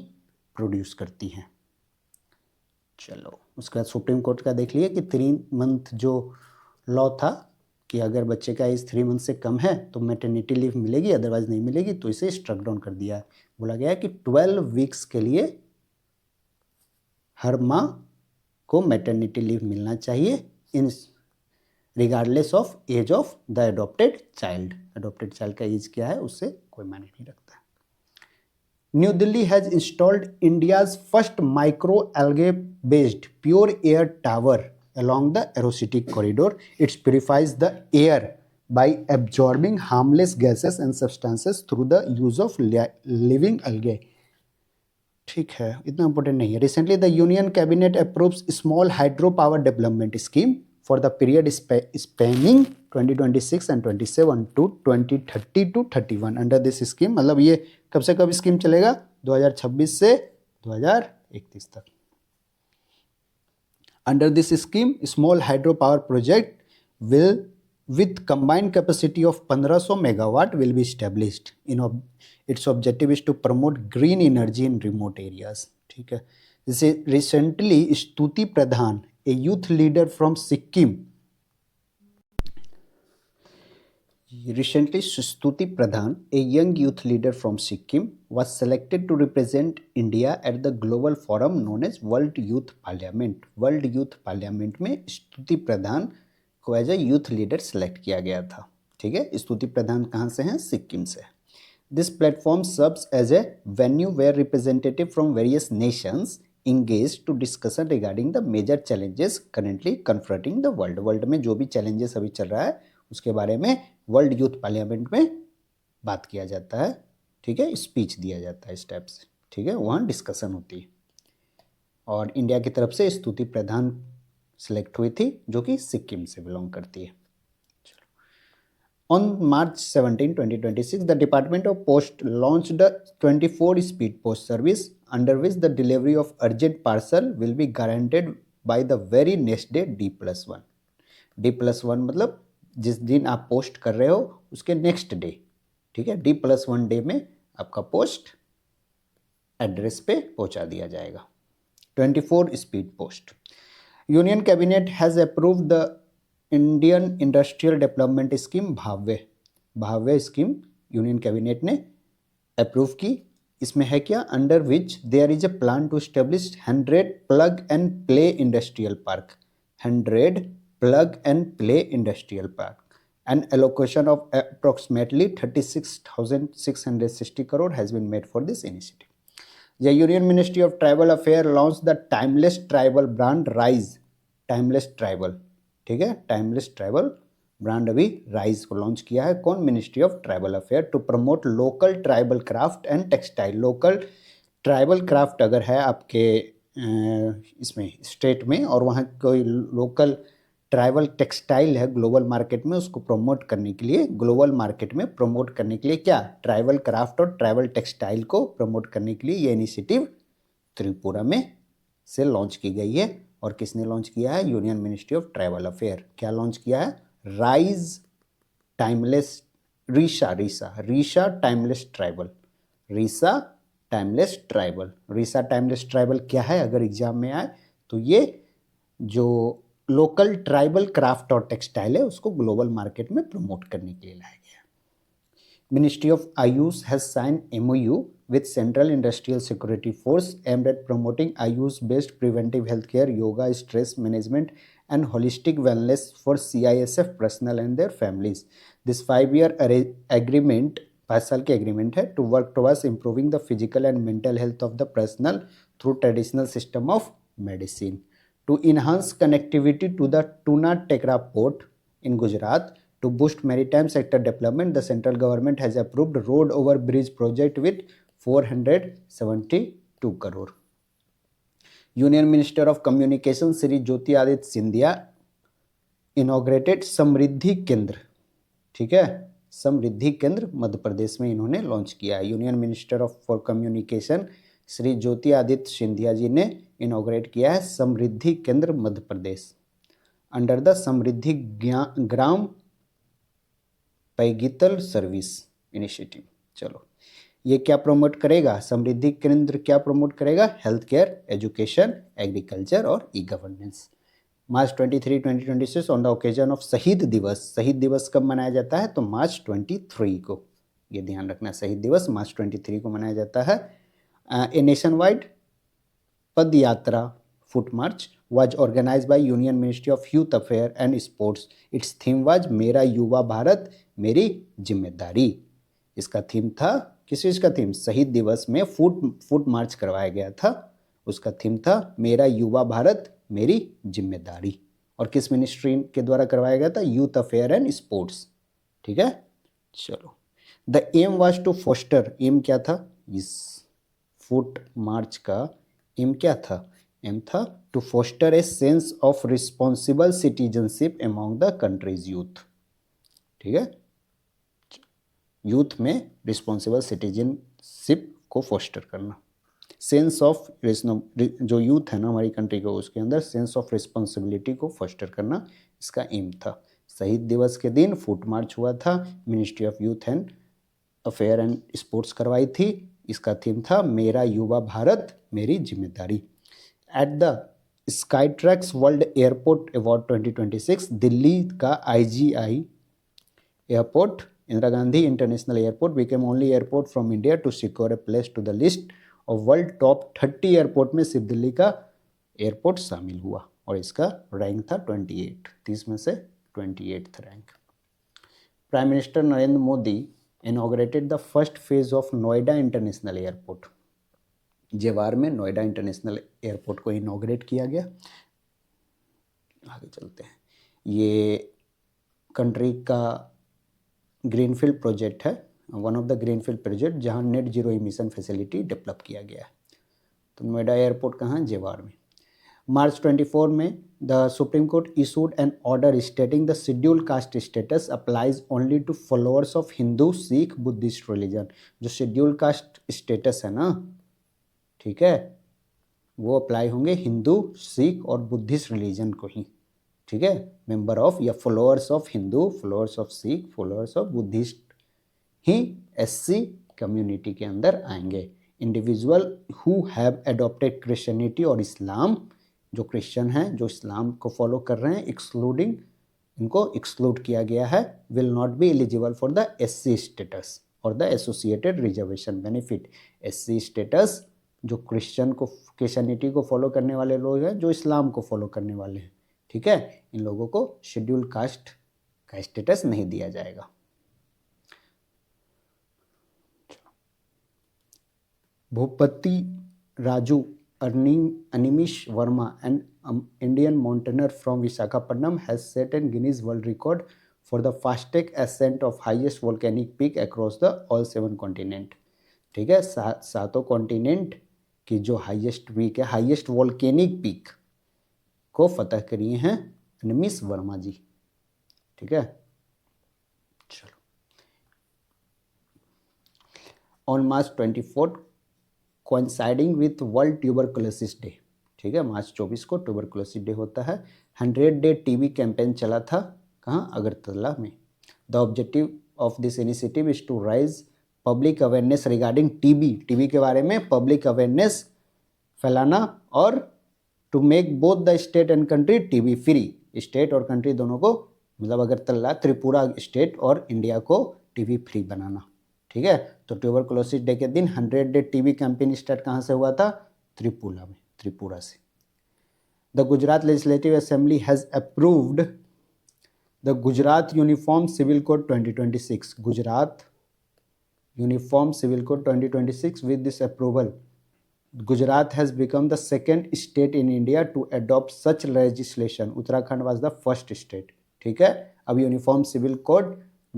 प्रोड्यूस करती हैं। चलो, उसके बाद सुप्रीम कोर्ट का देख लिए कि 3 मंथ जो लॉ था कि अगर बच्चे का एज 3 मंथ से कम है तो मैटरनिटी लीव मिलेगी, अदरवाइज नहीं मिलेगी, तो इसे स्ट्रक डाउन कर दिया है। बोला गया है कि 12 वीक्स के लिए हर माँ को मैटरनिटी लीव मिलना चाहिए in regardless of age of the adopted child. Adopted child का एज क्या है उससे कोई मायने नहीं रखता। New Delhi has installed India's first micro-algae based pure air tower along the aerostatic corridor. It purifies the air by absorbing harmless gases and substances through the use of living algae. ठीक है, इतना important नहीं है। Recently the union cabinet approves small hydro power development scheme for the period spanning 2026 and 27 to 2030 to 31। Under this scheme, मतलब ये कब से कब स्कीम चलेगा? 2026 से 2031 तक। Under this scheme small hydro power project will with combined capacity of 1500 megawatt will be established in its objective is to promote green energy in remote areas। ठीक है। जैसे रिसेंटली स्तुति प्रधान, a youth leader from Sikkim, recently Stuti Pradhan, a young youth leader from Sikkim, was selected to represent India at the global forum known as World Youth Parliament। World Youth Parliament में स्तुति प्रधान को as a youth leader select किया गया था, ठीक है। स्तुति प्रधान कहाँ से हैं? सिक्किम से। This platform serves as a venue where representative from various nations engaged to discussion regarding the major challenges currently confronting the world। World में जो भी चैलेंजेस अभी चल रहा है उसके बारे में वर्ल्ड यूथ पार्लियामेंट में बात किया जाता है, ठीक है, स्पीच दिया जाता है इस टाइप से, ठीक है, वहाँ डिस्कशन होती है। और इंडिया की तरफ से स्तुति प्रधान सेलेक्ट हुई थी जो कि सिक्किम से बिलोंग करती है। On March 17, 2026, the Department of Post launched a 24 speed post service under which the delivery of urgent parcel will be guaranteed by the very next day D+1। D+1 मतलब जिस दिन आप पोस्ट कर रहे हो उसके नेक्स्ट डे, ठीक है, D+1 डे में आपका पोस्ट एड्रेस पे पहुंचा दिया जाएगा। 24 speed post. Union cabinet has approved the Indian industrial development scheme Bhavya. Bhavya scheme union cabinet ने अप्रूव की। इसमें है क्या? Under which there is a plan to establish 100 plug and play industrial park. 100 plug and play industrial park. An allocation of approximately 36,660 crore has been made for this initiative. The Union Ministry of Tribal Affairs launched the Timeless Tribal brand Rise। Timeless Tribal, ठीक है, Timeless Tribal brand अभी राइज को launch किया है। कौन? Ministry of tribal affair, to promote local tribal craft and textile. Local tribal craft अगर है आपके इसमें स्टेट में और वहाँ कोई लोकल ट्राइबल टेक्सटाइल है ग्लोबल मार्केट में, उसको प्रमोट करने के लिए, ग्लोबल मार्केट में प्रमोट करने के लिए क्या? ट्राइबल क्राफ्ट और ट्राइबल टेक्सटाइल को प्रमोट करने के लिए ये इनिशिएटिव त्रिपुरा में से लॉन्च की गई है। और किसने लॉन्च किया है? Union ministry of tribal affair. क्या लॉन्च किया है? Rise timeless Risa timeless tribal. Risa timeless tribal. Risa timeless tribal क्या है? अगर एग्जाम में आए तो ये जो लोकल ट्राइबल क्राफ्ट और टेक्सटाइल है उसको ग्लोबल मार्केट में प्रमोट करने के लिए लाया गया। Ministry of Ayush has signed MOU with Central Industrial Security Force aimed at promoting Ayush-based preventive healthcare, yoga, stress management, and holistic wellness for CISF personnel and their families. This 5-year agreement, 5 साल की agreement है to work towards improving the physical and mental health of the personnel through traditional system of medicine. To enhance connectivity to the Tuna Tekra port in Gujarat, to boost maritime sector development, the central government has approved road over bridge project with 472 crore. Union Minister of Communication Shri Jyoti Aditya Scindia inaugurated समृद्धि केंद्र, ठीक है, समृद्धि केंद्र मध्य प्रदेश में इन्होंने launch किया है। Union minister of for communication Shri Jyotiraditya Scindia ji ने inaugurate किया है समृद्धि केंद्र मध्य प्रदेश अंडर द समृद्धि ग्राम पैगीतल सर्विस इनिशिएटिव। चलो, ये क्या प्रमोट करेगा? समृद्धि केंद्र क्या प्रमोट करेगा? हेल्थ केयर, एजुकेशन, एग्रीकल्चर और e governance. March 23, 2026 on the occasion of शहीद दिवस। शहीद दिवस कब मनाया जाता है? तो मार्च 23 को, ये ध्यान रखना, शहीद दिवस मार्च 23 को मनाया जाता है। ए नेशन वाइड पद यात्रा foot March was organized by Union Ministry of Youth Affairs and Sports. Its theme was मेरा युवा भारत मेरी जिम्मेदारी। इसका थीम था, किस चीज़ का थीम? शहीद दिवस में फुट मार्च करवाया गया था, उसका थीम था मेरा युवा भारत मेरी जिम्मेदारी। और किस मिनिस्ट्री के द्वारा करवाया गया था? यूथ अफेयर एंड स्पोर्ट्स, ठीक है। चलो, the aim was to foster, aim क्या था इस फुट मार्च का? एम क्या था? एम था to foster a sense of responsible citizenship among the country's youth, ठीक है, यूथ में रिस्पॉन्सिबल सिटीजनशिप को फोस्टर करना। सेंस ऑफ, जो यूथ है ना हमारी कंट्री को, उसके अंदर सेंस ऑफ रिस्पॉन्सिबिलिटी को फोस्टर करना इसका एम था। शहीद दिवस के दिन फुट मार्च हुआ था, ministry of youth and affair and sports करवाई थी, इसका थीम था मेरा युवा भारत मेरी जिम्मेदारी। At the Skytrax world airport award 2026 Delhi का IGI airport, Indira Gandhi international airport became only airport from India to secure a place to the list of world top 30 airport में सिर्फ दिल्ली का एयरपोर्ट शामिल हुआ और इसका रैंक था 28, 30 में से 28th rank. Prime minister Narendra Modi inaugurated the first phase of Noida international airport. Jewar में नोएडा इंटरनेशनल एयरपोर्ट को इनॉग्रेट किया गया। आगे चलते हैं, ये कंट्री का ग्रीनफील्ड प्रोजेक्ट है, one of the greenfield project जहां net zero emission facility develop किया गया है। तो नोएडा एयरपोर्ट कहाँ है? जेवार में। मार्च 24 में the supreme court issued an order stating the schedule caste status applies only to followers of Hindu, Sikh, Buddhist religion. जो शेड्यूल कास्ट स्टेटस है ना, ठीक है, वो अप्लाई होंगे हिंदू, सिख और बुद्धिस्ट रिलीजन को ही, ठीक है, मेंबर ऑफ या followers of Hindu, followers of Sikh, followers of Buddhist he SC community के अंदर आएंगे। Individual who have adopted Christianity और इस्लाम, जो क्रिश्चियन हैं, जो इस्लाम को फॉलो कर रहे हैं, एक्सक्लूडिंग, इनको एक्सक्लूड किया गया है, will not be eligible for the SC status और the associated reservation benefit. SC status जो क्रिश्चियनिटी को फॉलो करने वाले लोग हैं, जो इस्लाम को फॉलो करने वाले हैं, ठीक है, इन लोगों को शेड्यूल कास्ट का स्टेटस नहीं दिया जाएगा। Bhupathi Raju Animish Varma and Indian mountaineer from Visakhapatnam has set an Guinness world record for the fastest ascent of highest volcanic peak across the all 7 continent, ठीक है, सातों कॉन्टिनेंट की जो हाईएस्ट पीक है, हाईएस्ट वोल्केनिक पीक को फतह करिए हैं अनिमिश वर्मा जी, ठीक है। चलो, on March 24 coinciding with world tuberculosis day, ठीक है, मार्च 24 को ट्यूबरकुलोसिस डे होता है। 100 डे टीबी कैंपेन चला था, कहाँ? अगरतला में। The objective of this initiative is to raise public awareness regarding TB के बारे में पब्लिक अवेयरनेस फैलाना और to make both the state and country TB free, state और कंट्री दोनों को, मतलब अगरतला, त्रिपुरा स्टेट और इंडिया को टीबी फ्री बनाना। ठीक है, तो ट्यूबरकुलोसिस डे के दिन 100 डे टीबी कैंपेन स्टार्ट कहाँ से हुआ था? त्रिपुरा में, त्रिपुरा से। The Gujarat legislative assembly has approved the Gujarat uniform civil code 2026, Gujarat uniform civil code 2026। With this approval Gujarat has become the second state in India to adopt such legislation. Uttarakhand was the first state। ठीक है, अब uniform civil code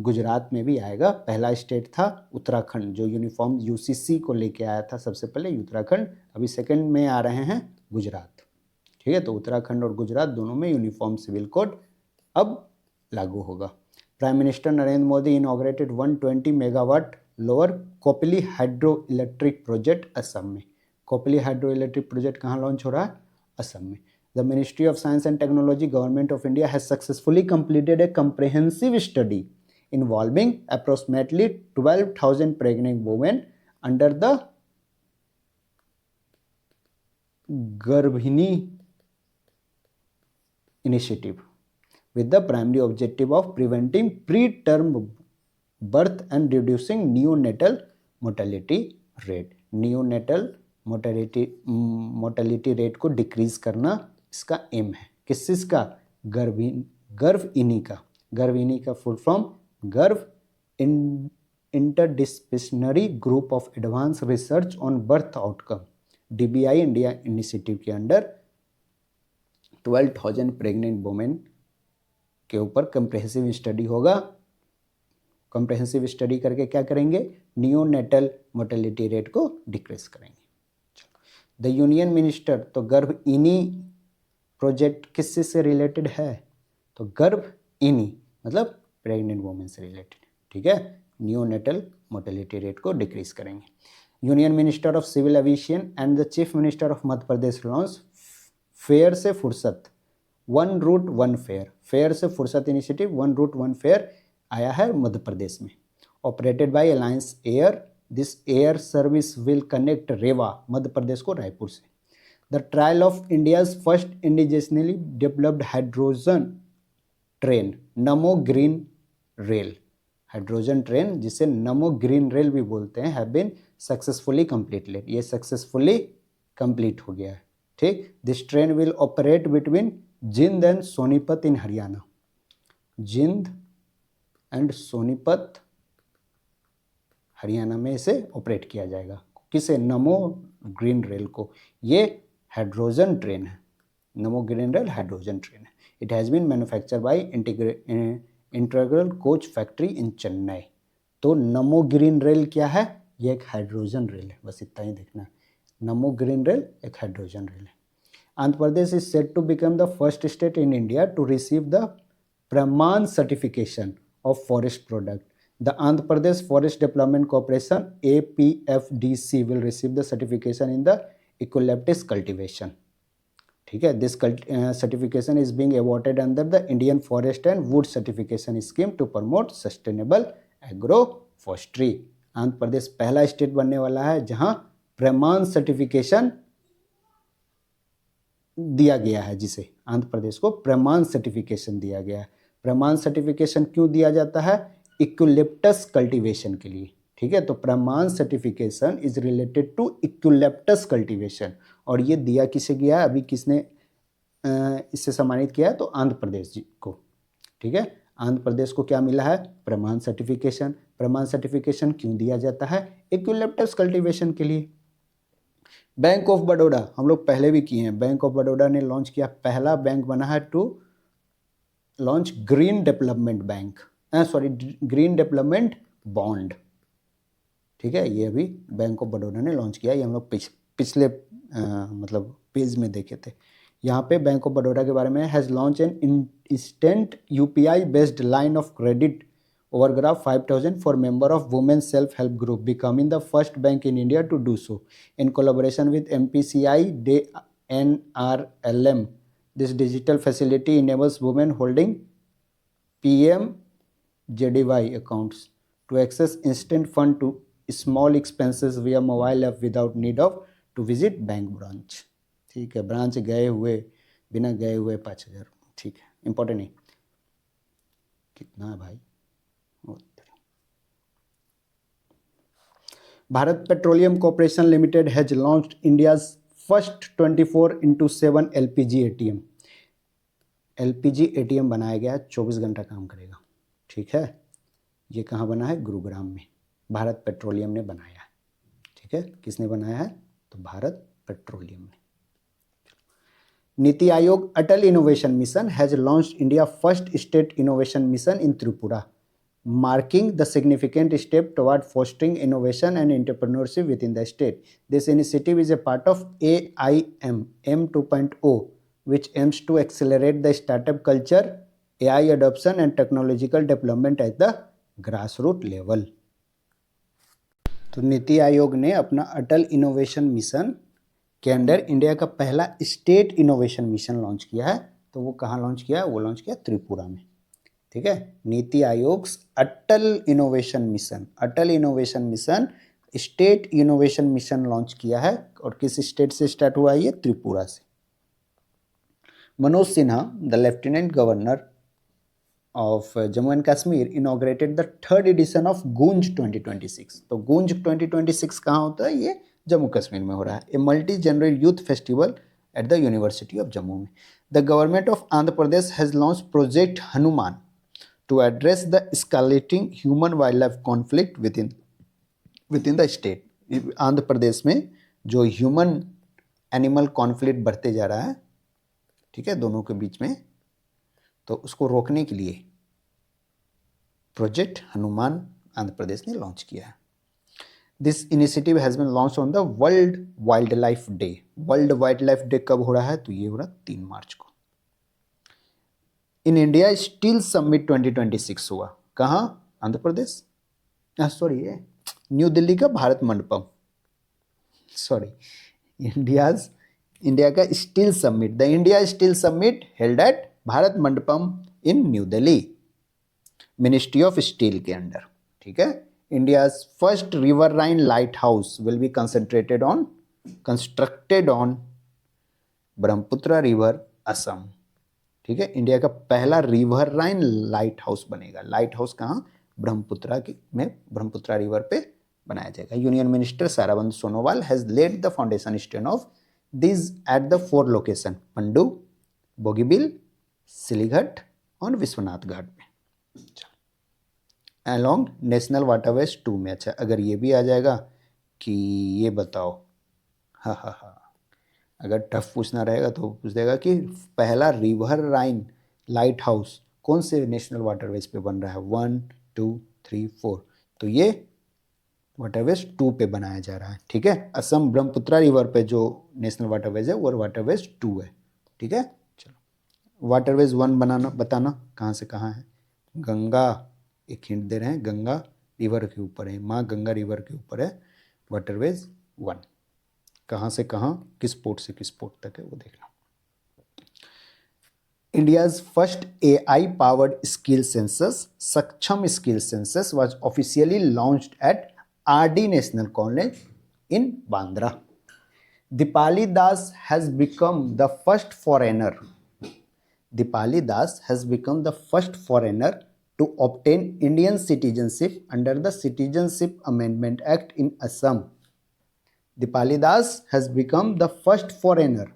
Gujarat में भी आएगा। पहला state था उत्तराखंड जो uniform UCC को लेके आया था सबसे पहले, उत्तराखंड। अभी सेकंड में आ रहे हैं गुजरात। ठीक है, तो उत्तराखंड और गुजरात दोनों में यूनिफॉर्म सिविल कोड अब लागू होगा। Prime minister Narendra Modi inaugurated 120 megawatt lower Kopili hydro electric project Assam में। कोपली हाइड्रो इलेक्ट्रिक प्रोजेक्ट कहाँ लॉन्च हो रहा है? असम में। The ministry of science and technology government of India has successfully completed a comprehensive study involving approximately 12,000 pregnant women under the Garbhini initiative with the primary objective of preventing preterm birth and reducing neonatal mortality rate। neonatal mortality rate को decrease करना इसका M है। किस चीज़ का? गर्भइनी का। गर्भइनी का full form गर्भ interdisciplinary group of advance research on birth outcome, DBI India initiative के अंडर 12,000 प्रेग्नेंट वुमेन के ऊपर कंप्रेहेंसिव स्टडी होगा। कंप्रेहेंसिव स्टडी करके क्या करेंगे? नियोनेटल मोर्टेलिटी रेट को डिक्रीज करेंगे। द यूनियन मिनिस्टर, तो गर्भइनी प्रोजेक्ट किससे से रिलेटेड है? तो गर्भइनी मतलब प्रेग्नेंट वुमेन से रिलेटेड। ठीक है, नियोनेटल मोर्टेलिटी रेट को डिक्रीज करेंगे। Union minister of civil aviation and the chief minister of Madhya Pradesh launch fare से फुर्सत, one route one fare. Fare से फुर्सत initiative, one route one fare आया है मध्य प्रदेश में। Operated by alliance air, this air service will connect Rewa, Madhya Pradesh को रायपुर से। The trial of India's first indigenously developed hydrogen train, Namo green rail, hydrogen train जिसे नमो green rail भी बोलते हैं, हैव बीन सक्सेसफुली कंप्लीटेड, ये सक्सेसफुली कंप्लीट हो गया है। ठीक, this train will operate between Jind and Sonipat in Haryana, Jind and Sonipat Haryana में इसे ऑपरेट किया जाएगा। किसे? नमो ग्रीन रेल को। ये हाइड्रोजन ट्रेन है, Namo green rail hydrogen train है। It has been manufacture by integral coach factory in Chennai. तो नमो ग्रीन रेल क्या है? ये एक हाइड्रोजन रेल है, बस इतना ही देखना है। नमो ग्रीन रेल एक हाइड्रोजन रेल है। Andhra Pradesh is set to become the first state in India to receive the Pramaan certification of forest product. The Andhra Pradesh Forest Development Corporation APFDC will receive the certification in the eucalyptus cultivation। ठीक है, this certification is being awarded under the Indian Forest and Wood Certification Scheme to promote sustainable agroforestry। Andhra Pradesh पहला state बनने वाला है जहां प्रमाण certification दिया गया है, जिसे आंध्र प्रदेश को प्रमाण सर्टिफिकेशन दिया गया है। प्रमाण सर्टिफिकेशन क्यों दिया जाता है? इक्यूलिप्टस कल्टीवेशन के लिए। ठीक है, तो Pramaan certification is related to eucalyptus cultivation, और ये दिया किसे गया है? अभी किसने इससे सम्मानित किया है? तो आंध्र प्रदेश जी को। ठीक है, आंध्र प्रदेश को क्या मिला है? प्रमाण सर्टिफिकेशन। प्रमाण सर्टिफिकेशन क्यों दिया जाता है? इक्यूलिप्टस कल्टीवेशन के लिए। बैंक ऑफ बड़ौदा हम लोग पहले भी किए हैं, बैंक ऑफ बड़ौदा ने लॉन्च किया, पहला बैंक बना है to launch green development bank, green development bond. ठीक है, ये अभी बैंक ऑफ बड़ौदा ने लॉन्च किया, ये हम लोग पिछले मतलब पेज में देखे थे। यहाँ पे बैंक ऑफ बड़ौदा के बारे में has launch an instant UPI based line of credit overdraft 5,000 for member of women self-help group, becoming the first bank in India to do so. In collaboration with MPCI DE NRLM, this digital facility enables women holding PMJDY accounts to access instant fund to small expenses via mobile app without need of to visit bank branch. ठीक है, branch गए हुए, बिना गए हुए 5,000, ठीक है, important नहीं। कितना है भाई? Bharat petroleum corporation limited has launched India's first 24/7 LPG ATM. LPG ATM बनाया गया, 24 घंटा काम करेगा। ठीक है, ये कहाँ बना है? गुरुग्राम में भारत पेट्रोलियम ने बनाया है। ठीक है, किसने बनाया है? तो भारत पेट्रोलियम ने। NITI Aayog Atal innovation mission has launched India first state innovation mission in Tripura, marking the significant step toward fostering innovation and entrepreneurship within the state. This initiative is a part of AIM M 2.0, which aims to accelerate the startup culture, AI adoption, and technological development at the grassroots level. तो नीति आयोग ने अपना अटल innovation mission के अंदर India का पहला state innovation mission launch किया है। तो वो कहाँ लॉन्च किया है? वो लॉन्च किया त्रिपुरा में। ठीक है, Niti Aayog Atal innovation mission state innovation mission launch किया है। और किस स्टेट से स्टार्ट हुआ है? ये त्रिपुरा से। Manoj Sinha, the lieutenant governor of Jammu and Kashmir, inaugurated the third edition of गूंज 2026। तो गूंज 2026 कहाँ होता है? ये जम्मू कश्मीर में हो रहा है। A multi general youth festival at the university of Jammu में। The government of Andhra Pradesh has launch project Hanuman to address the escalating human wildlife conflict within the state। Andhra Pradesh में जो ह्यूमन एनिमल कॉन्फ्लिक्ट बढ़ते जा रहा है, ठीक है, दोनों के बीच में, तो उसको रोकने के लिए प्रोजेक्ट हनुमान आंध्र प्रदेश ने लॉन्च किया है। This initiative has been launch on the world wildlife day. World wildlife day कब हो रहा है? तो ये हो रहा है 3 मार्च को। इन इंडिया स्टील समिट 2026 हुआ। कहाँ? आंध्र प्रदेश, सॉरी, ये न्यू दिल्ली का भारत मंडपम, सॉरी, इंडिया का steel summit, the India steel summit held at Bharat Mandapam in new Delhi, ministry of steel के अंडर। ठीक है, India first riverine lighthouse will be constructed on Brahmaputra river, Assam. ठीक है, इंडिया का पहला रिवर राइन लाइट हाउस बनेगा। Lighthouse कहाँ? ब्रह्मपुत्रा में, ब्रह्मपुत्रा रिवर पे बनाया जाएगा। Union minister Sarbananda Sonowal has laid the foundation stone of this at the 4 location, Pandu, Bogibeel, Silghat और विश्वनाथ घाट में, अलोंग नेशनल वाटरवेज 2 में। अच्छा, अगर ये भी आ जाएगा कि ये बताओ, हाँ, अगर टफ पूछना रहेगा तो पूछ देगा कि पहला रिवर राइन लाइट हाउस कौन से नेशनल वाटरवेज पे बन रहा है? 1, 2, 3, 4। तो ये वाटरवेज 2 पे बनाया जा रहा है। ठीक है, असम ब्रह्मपुत्रा रिवर पे जो नेशनल वाटरवेज है वो वाटरवेज 2 है। ठीक है, चलो वाटरवेज 1 बताना कहाँ से कहाँ है? गंगा, एक हिंट दे रहे हैं, गंगा रिवर के ऊपर है, माँ गंगा रिवर के ऊपर है वाटरवेज 1। कहाँ से कहाँ, किस पोर्ट से किस पोर्ट तक है वो देखना। India's first AI powered skill census, Saksham skill census, was officially launched at RD national college in Bandra. Dipali Das has become the first foreigner, Dipali Das has become the first foreigner to obtain Indian citizenship under the Citizenship Amendment Act in Assam. Dipali Das has become the first foreigner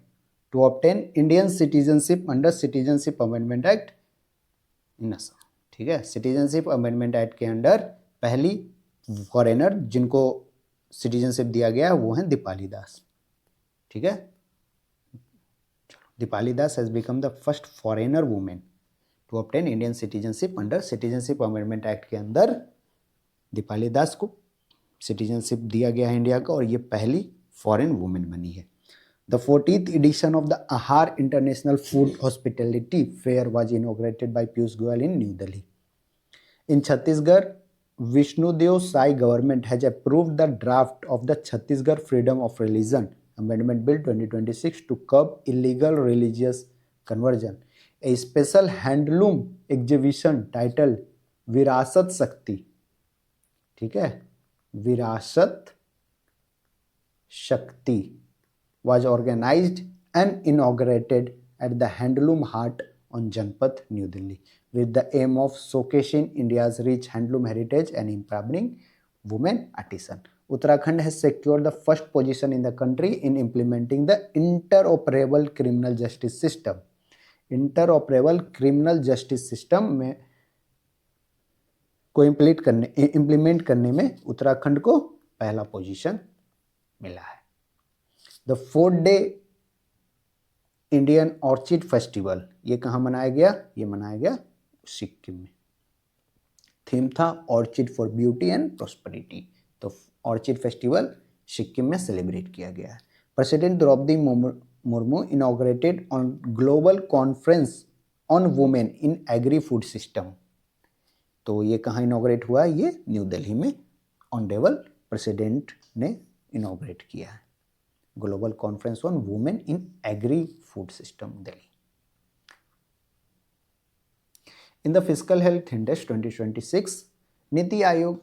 to obtain Indian citizenship under Citizenship Amendment Act in Assam. ठीक है, Citizenship Amendment Act के under पहली foreigner जिनको citizenship दिया गया वो हैं दीपाली दास। ठीक है, Dipali Das has become the first foreigner woman to obtain Indian citizenship under Citizenship Amendment Act के अंदर दीपाली दास को सिटीजनशिप दिया गया है इंडिया का और ये पहली फॉरेन वुमेन बनी है। The 40th edition of the Ahar International Food Hospitality Fair was inaugurated by Piyush Goyal in New Delhi. In Chhattisgarh, Vishnudev Sai government has approved the draft of the Chhattisgarh Freedom of Religion Amendment Bill 2026 to curb illegal religious conversion. A special handloom exhibition titled विरासत शक्ति, ठीक है, विरासत शक्ति was organized and inaugurated at the Handloom Hut on Janpath, New Delhi, with the aim of showcasing India's rich handloom heritage and empowering women artisans. Uttarakhand has secured the first position in the country in implementing the interoperable criminal justice system. Interoperable criminal justice system में को implement करने में उत्तराखंड को पहला position मिला है। The 4-day Indian orchid festival ये कहाँ मनाया गया? ये मनाया गया सिक्किम में। थीम था orchid for beauty and prosperity, तो ऑर्चिड फेस्टिवल सिक्किम में सेलिब्रेट किया गया है। President Droupadi Murmu inaugurated on global conference on women in agri food system, तो ये कहाँ इनॉग्रेट हुआ? ये न्यू दिल्ली में ऑनरेबल प्रेसिडेंट ने इनॉग्रेट किया है। Global conference on women in agri food system Delhi. In the Fiscal Health Index 2026, Niti Aayog,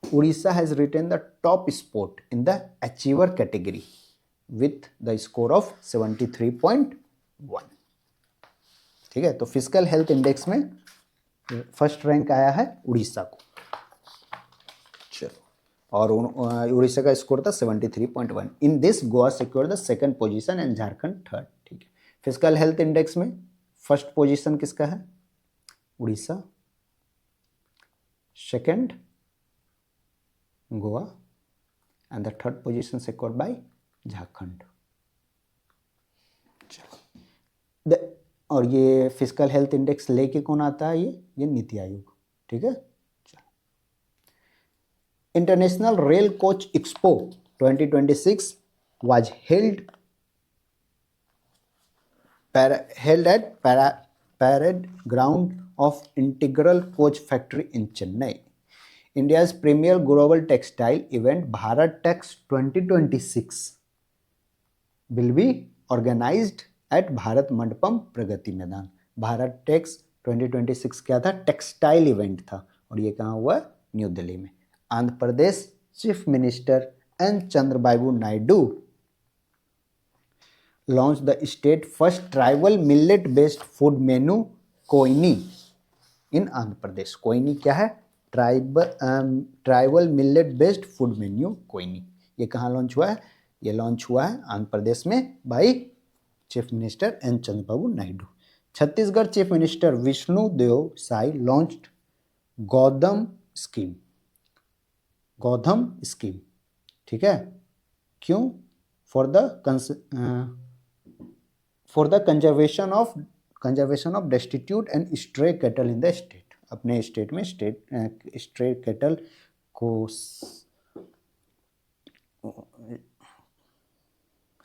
Odisha has retained the top spot in the Achiever category with the score of 73.1. ठीक है, तो physical health index में first rank आया है उड़ीसा को। चलो, और उड़ीसा का स्कोर था 73.1। In this Goa secure the second position and Jharkhand third. ठीक है, फिजिकल हेल्थ इंडेक्स में फर्स्ट पोजीशन किसका है? Orissa, second Goa and the third position secured by Jharkhand. चलो, और ये फिजिकल हेल्थ इंडेक्स लेके कौन आता है? ये नीति आयोग। ठीक है, चलो। International rail coach expo 2026 was held at parade ground of Integral Coach Factory in Chennai. India's premier global textile event Bharat Tex 2026 will be organized at Bharat Mandapam Pragati Maidan. Bharat takes 2026 क्या था? टेक्सटाइल इवेंट था, और ये कहाँ हुआ? न्यू दिल्ली में। Andhra Pradesh chief minister N Chandrababu Naidu launched the state first tribal millet based food menu कोइनी in Andhra Pradesh. कोइनी क्या है? Tribal millet based food menu कोइनी। ये कहाँ लॉन्च हुआ है? ये लॉन्च हुआ है आंध्र प्रदेश में by chief minister N Chandrababu Naidu. Chhattisgarh chief minister Vishnu Deo Sai launched Gaudham scheme. Gaudham scheme, ठीक है, क्यों? For the conservation of destitute and stray cattle in the state. अपने स्टेट में स्ट्रे कैटल को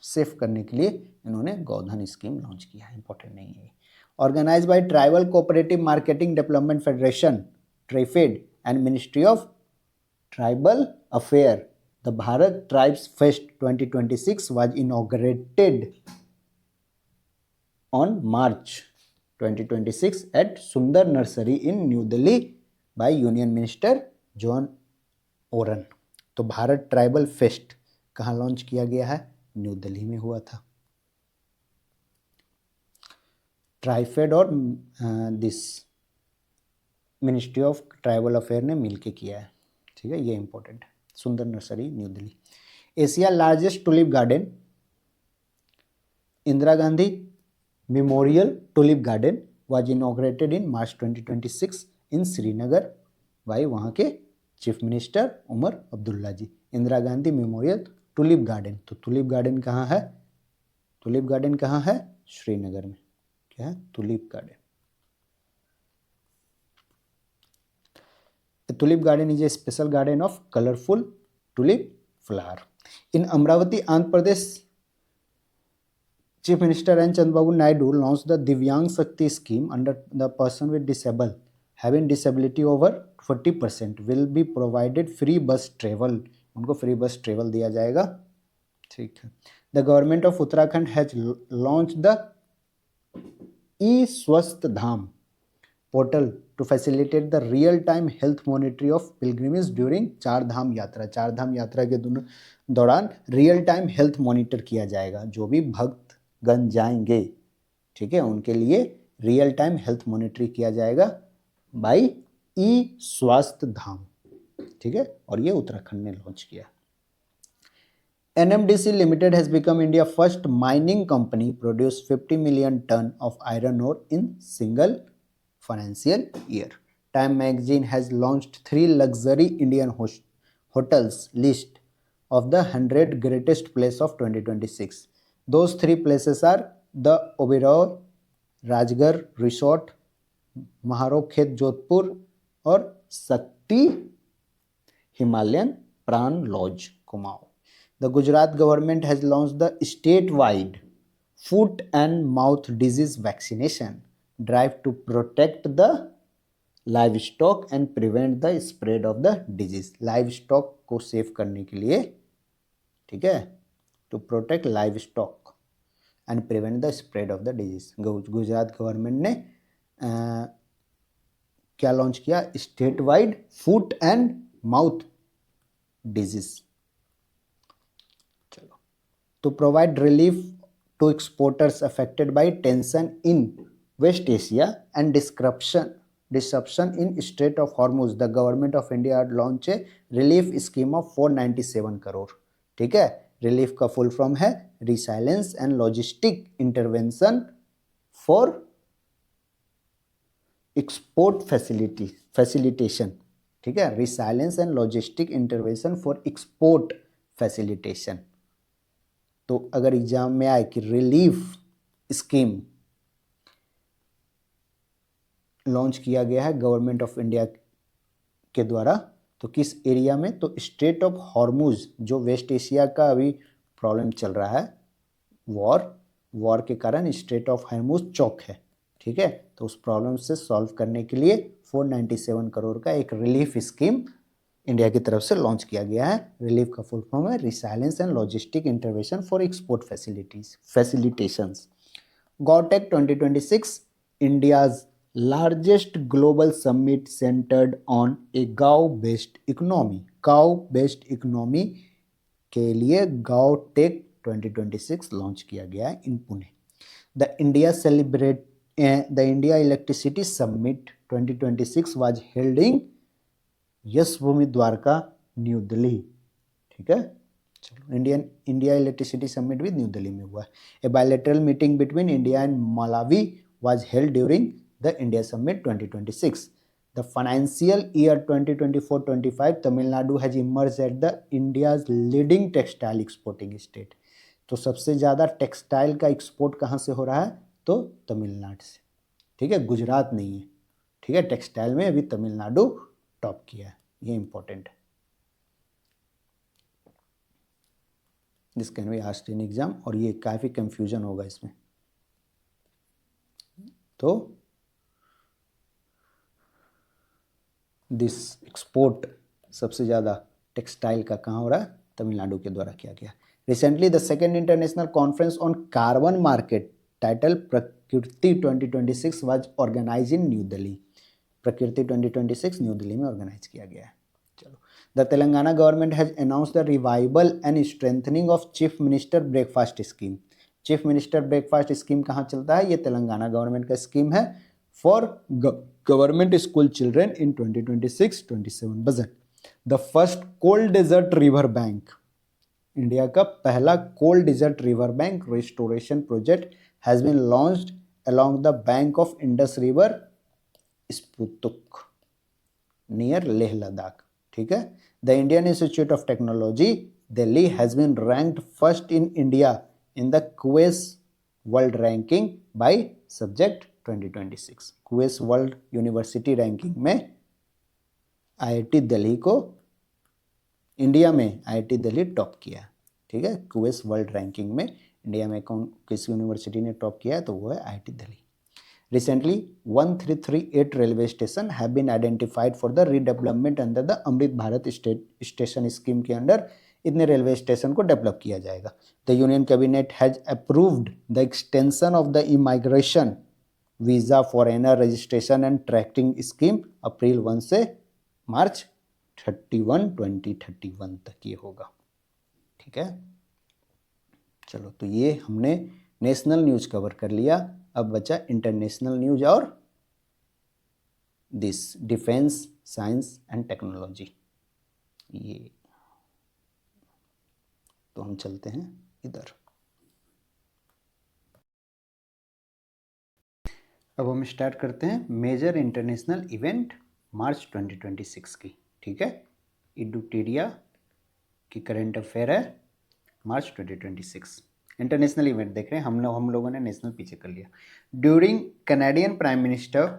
सेफ करने के लिए इन्होंने गौधन स्कीम लॉन्च किया है। इंपॉर्टेंट नहीं है। Organise by tribal cooperative marketing development federation TRIFED and ministry of tribal affair, the Bharat tribes fest 2026 was inaugurated on March 2026 at Sundar Nursery in New Delhi by Union Minister John Oren। तो Bharat tribal fest कहाँ launch किया गया है? New Delhi में हुआ था। ट्राइफेड और this ministry of tribal affair ने मिलके किया है। ठीक है, ये इंपॉर्टेंट है। Sunder nursery new Delhi. Asia largest tulip garden Indira Gandhi memorial tulip garden was inaugurated in March 2026 in Srinagar by वहाँ के chief minister Omar Abdullah ji. Indira Gandhi memorial tulip garden, तो टुलिप गार्डन कहाँ है? टुलिप गार्डन कहाँ है? श्रीनगर में। क्या है? Tulip garden. The tulip garden is a special garden of colorful tulip flower. In Amravati, Andhra Pradesh, Chief Minister N. Chandrababu Naidu launched the Divyang Shakti scheme under the person with having disability over 40% will be provided free bus travel. उनको free बस travel दिया जाएगा। ठीक है। The government of Uttarakhand has launched the e-Swasth Dham portal to facilitate the real time health monitoring of pilgrimage during Char Dham यात्रा। चार धाम यात्रा के दौरान रियल टाइम हेल्थ मॉनिटर किया जाएगा। जो भी भक्तगण जाएंगे, ठीक है, उनके लिए रियल टाइम हेल्थ मॉनिटरिंग किया जाएगा बाई ई स्वास्थ्य धाम, ठीक है, और ये उत्तराखंड ने लॉन्च किया। NMDC Limited has become India's first mining company produce 50 million ton of iron ore in single financial year. Time magazine has launched 3 luxury Indian hotels list of the 100 greatest places of 2026. Those 3 places are the Oberoi Rajgarh Resort, Maharokhet Jodhpur और शक्ति Himalayan Pran Lodge Kumaon. The Gujarat government has launched the statewide foot and mouth disease vaccination drive to protect the livestock and prevent the spread of the disease. Livestock को save करने के लिए, ठीक है, to protect livestock and prevent the spread of the disease. Gujarat government ने क्या launch किया? State wide foot and mouth disease. चलो, to provide relief to exporters affected by tension in West Asia and disruption in Strait of Hormuz, the government of India had launched a relief scheme of 497 crore. ठीक है, relief का full form है resilience and logistic intervention for export facilitation. ठीक है, resilience and logistic intervention for export facilitation. तो अगर exam में आए कि रिलीफ स्कीम लॉन्च किया गया है गवर्नमेंट ऑफ इंडिया के द्वारा, तो किस एरिया में? तो स्ट्रेट ऑफ हॉर्मुज, जो वेस्ट एशिया का अभी प्रॉब्लम चल रहा है, वॉर के कारण स्ट्रेट ऑफ हॉर्मुज चौक है। ठीक है, तो उस प्रॉब्लम से सॉल्व करने के लिए 497 करोड़ का एक रिलीफ स्कीम इंडिया की तरफ से लॉन्च किया गया है। रिलीफ का फुल फॉर्म है resilience and logistic intervention for export facilitations. GauTech 2026 India's largest global summit centred on a gaon based economy. Gaon based economy के लिए गौटेक 2026 लॉन्च किया गया है in Pune. The India electricity summit 2026 was held in Yashobhoomi Dwarka, new Delhi. ठीक है, चलो, इंडिया इलेक्ट्रिसिटी समिट भी new Delhi में हुआ है। A bilateral meeting between India and Malawi was held during the India Summit 2026. The financial year 2024-25, Tamil Nadu has emerged as the India's leading textile exporting state. तो सबसे ज़्यादा textile का export कहाँ से हो रहा है? तो तमिलनाडु से। ठीक है, गुजरात नहीं है। ठीक है, टेक्सटाइल में अभी तमिलनाडु टॉप किया है, ये इंपॉर्टेंट है। This can be asked in exam, और ये काफ़ी कंफ्यूजन होगा इसमें। तो दिस एक्सपोर्ट सबसे ज़्यादा टेक्सटाइल का कहाँ हो रहा है? तमिलनाडु के द्वारा किया गया। Recently the second international conference on carbon market title Prakriti 2026 was organise in new Delhi. Prakriti 2026 new Delhi में ऑर्गेनाइज किया गया है। चलो, the Telangana government has announced the revival and strengthening of chief minister breakfast scheme. Chief minister breakfast scheme कहाँ चलता है? ये Telangana government का स्कीम है for government school children in 2026-27 budget. The first cold desert river bank, India का पहला cold desert river bank restoration project has been launched along the bank of Indus river Spituk near Leh Ladakh. ठीक है, the Indian institute of technology Delhi has been ranked first in India in the QS world ranking by subject 2026। QS world university ranking में IIT Delhi को, India में IIT Delhi top किया। ठीक है, QS world ranking में India में किस यूनिवर्सिटी ने टॉप किया है? तो वो है IIT Delhi. Recently 1338 railway station have been identified for the redevelopment under the Amrit Bharat station scheme के अंडर इतने रेलवे स्टेशन को डेवलप किया जाएगा। The union cabinet has approved the extension of the immigration visa foreigner registration and tracking scheme April 1 से मार्च 31 2031 तक ये होगा। ठीक है, चलो तो ये हमने नेशनल न्यूज़ कवर कर लिया। अब बचा इंटरनेशनल न्यूज़ और this defence science and technology. ये तो हम चलते हैं इधर। अब हम स्टार्ट करते हैं मेजर इंटरनेशनल इवेंट मार्च 2026 की। ठीक है, इडुटेरिया की करंट अफेयर है मार्च 2026। इंटरनेशनल इवेंट देख रहे हैं हम लोगों ने नेशनल पीछे कर लिया। During Canadian prime minister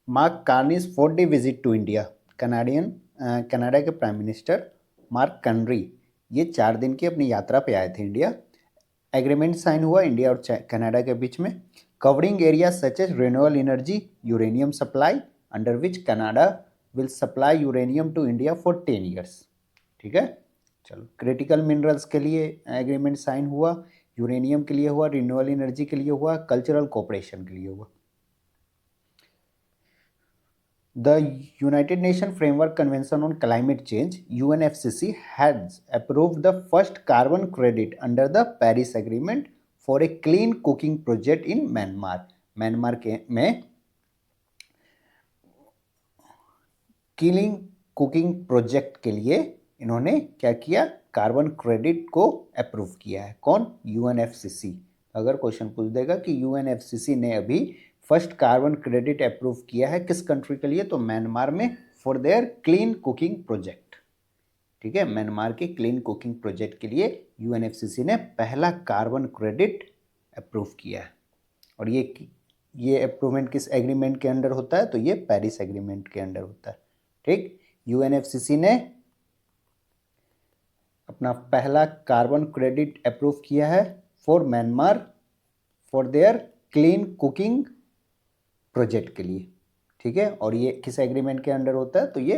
Mark Carney's 4-day visit to India. Canada के प्राइम मिनिस्टर मार्क कार्नी ये 4 दिन की अपनी यात्रा पे आए थे इंडिया। एग्रीमेंट साइन हुआ इंडिया और कनाडा के बीच में, covering area such as renewable energy, uranium supply, under which Canada will supply uranium to India for 10 years. ठीक है, चलो क्रिटिकल मिनरल्स के लिए एग्रीमेंट साइन हुआ, यूरेनियम के लिए हुआ, रिन्यूएबल एनर्जी के लिए हुआ, कल्चरल कोऑपरेशन के लिए हुआ। The United Nations Framework Convention on Climate Change (UNFCCC) has approved the first carbon credit under the Paris Agreement for a clean cooking project in Myanmar. Myanmar के में clean cooking project के लिए इन्होंने क्या किया, कार्बन क्रेडिट को approve किया है। कौन? यूएनएफसीसी। अगर क्वेश्चन पूछ देगा कि यूएनएफसीसी ने अभी फर्स्ट कार्बन क्रेडिट अप्रूव किया है किस कंट्री के लिए, तो म्यांमार में, for their clean cooking project. ठीक है, म्यांमार के क्लीन कुकिंग प्रोजेक्ट के लिए यूएनएफसीसी ने पहला कार्बन क्रेडिट अप्रूव किया है। और ये अप्रूवमेंट किस एग्रीमेंट के अंडर होता है, तो ये पेरिस एग्रीमेंट के अंडर होता है। ठीक, यूएनएफसीसी ने अपना पहला कार्बन क्रेडिट अप्रूव किया है for Myanmar for their clean cooking project के लिए। ठीक है, और ये किस एग्रीमेंट के अंडर होता है, तो ये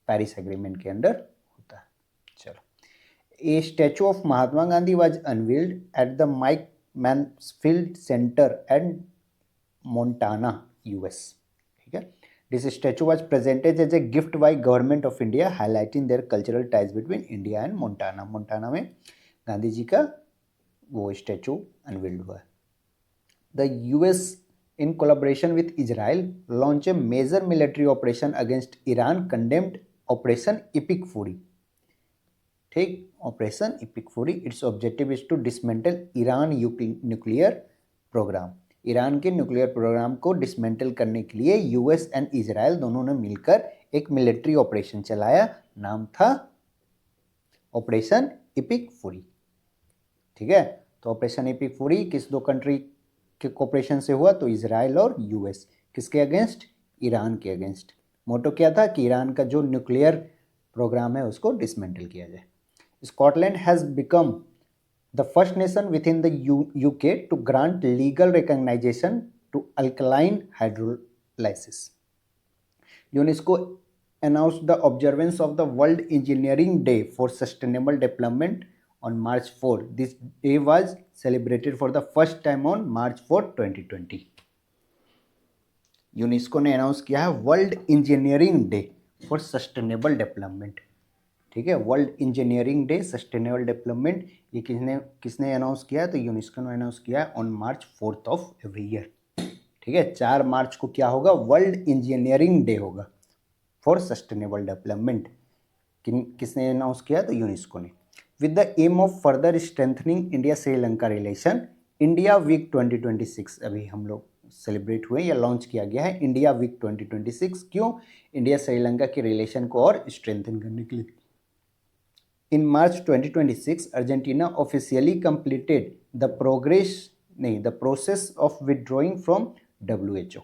पेरिस एग्रीमेंट के अंडर होता है। चलो, a statue of Mahatma Gandhi was unveiled at the Mike Mansfield centre at Montana, US. ठीक है, this statue was presented as a gift by government of India highlighting their cultural ties between India and Montana. Montana में गांधी जी का वो statue unveiled हुआ है। The US in collaboration with Israel launch a major military operation against Iran condemned Operation Epic Fury। ठीक, Operation Epic Fury, its objective is to dismantle Iran nuclear programme. Iran के nuclear programme को dismantle करने के लिए US and Israel दोनों ने मिलकर एक मिलिट्री ऑपरेशन चलाया, नाम था ऑपरेशन इपिक फूरी। ठीक है, तो ऑपरेशन इपिक फूरी किस दो कंट्री के कोऑपरेशन से हुआ, तो इजराइल और यूएस। किसके अगेंस्ट? ईरान के अगेंस्ट। मोटो क्या था कि ईरान का जो न्यूक्लियर प्रोग्राम है उसको डिसमेंटल किया जाए। Scotland has become the first nation within the UK to grant legal recognition to alkaline hydrolysis. UNESCO announced the observance of the World Engineering Day for Sustainable Development on March 4. This day was celebrated for the first time on March 4, 2020. UNESCO ने announce किया है world engineering day for sustainable development. ठीक है, world engineering day sustainable development, ये किसने announce किया है, तो यूनेस्को ने अनाउंस किया है on March 4 of every year. ठीक है, 4 मार्च को क्या होगा, वर्ल्ड इंजीनियरिंग डे होगा फॉर सस्टेनेबल डेवलपमेंट। किसने अनाउंस किया, तो यूनेस्को ने। With the aim of further strengthening India Sri Lanka relation, India week 2026 अभी हम लोग सेलिब्रेट हुए या लॉन्च किया गया है इंडिया वीक 2026। क्यों? इंडिया श्रीलंका के रिलेशन को और स्ट्रेंथन करने के लिए। इन March 2026 Argentina officially completed the process of withdrawing from WHO।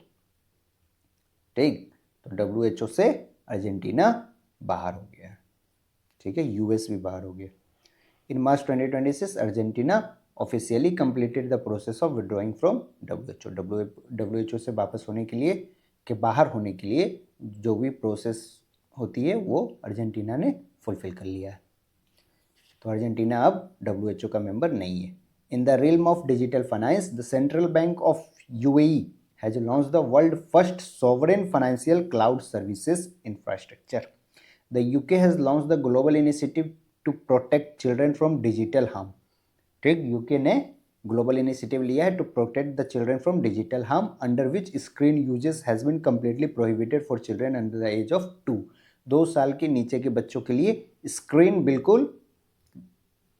ठीक, तो WHO से अर्जेंटीना बाहर हो गया। ठीक है, यूएस भी बाहर हो गया। इन March 2026 Argentina officially completed the process of withdrawing from WHO से वापस होने के लिए, के बाहर होने के लिए जो भी प्रोसेस होती है वो अर्जेंटीना ने फुलफिल कर लिया है। तो अर्जेंटीना अब WHO का मेंबर नहीं है। In the realm of digital finance, the central bank of UAE has launched the world first sovereign financial cloud services infrastructure. The UK has launched the global initiative to protect children from digital harm. ठीक, UK ने global initiative लिया है to protect the children from digital harm, under which screen uses has been completely prohibited for children under the age of 2। 2 साल के नीचे के बच्चों के लिए स्क्रीन बिल्कुल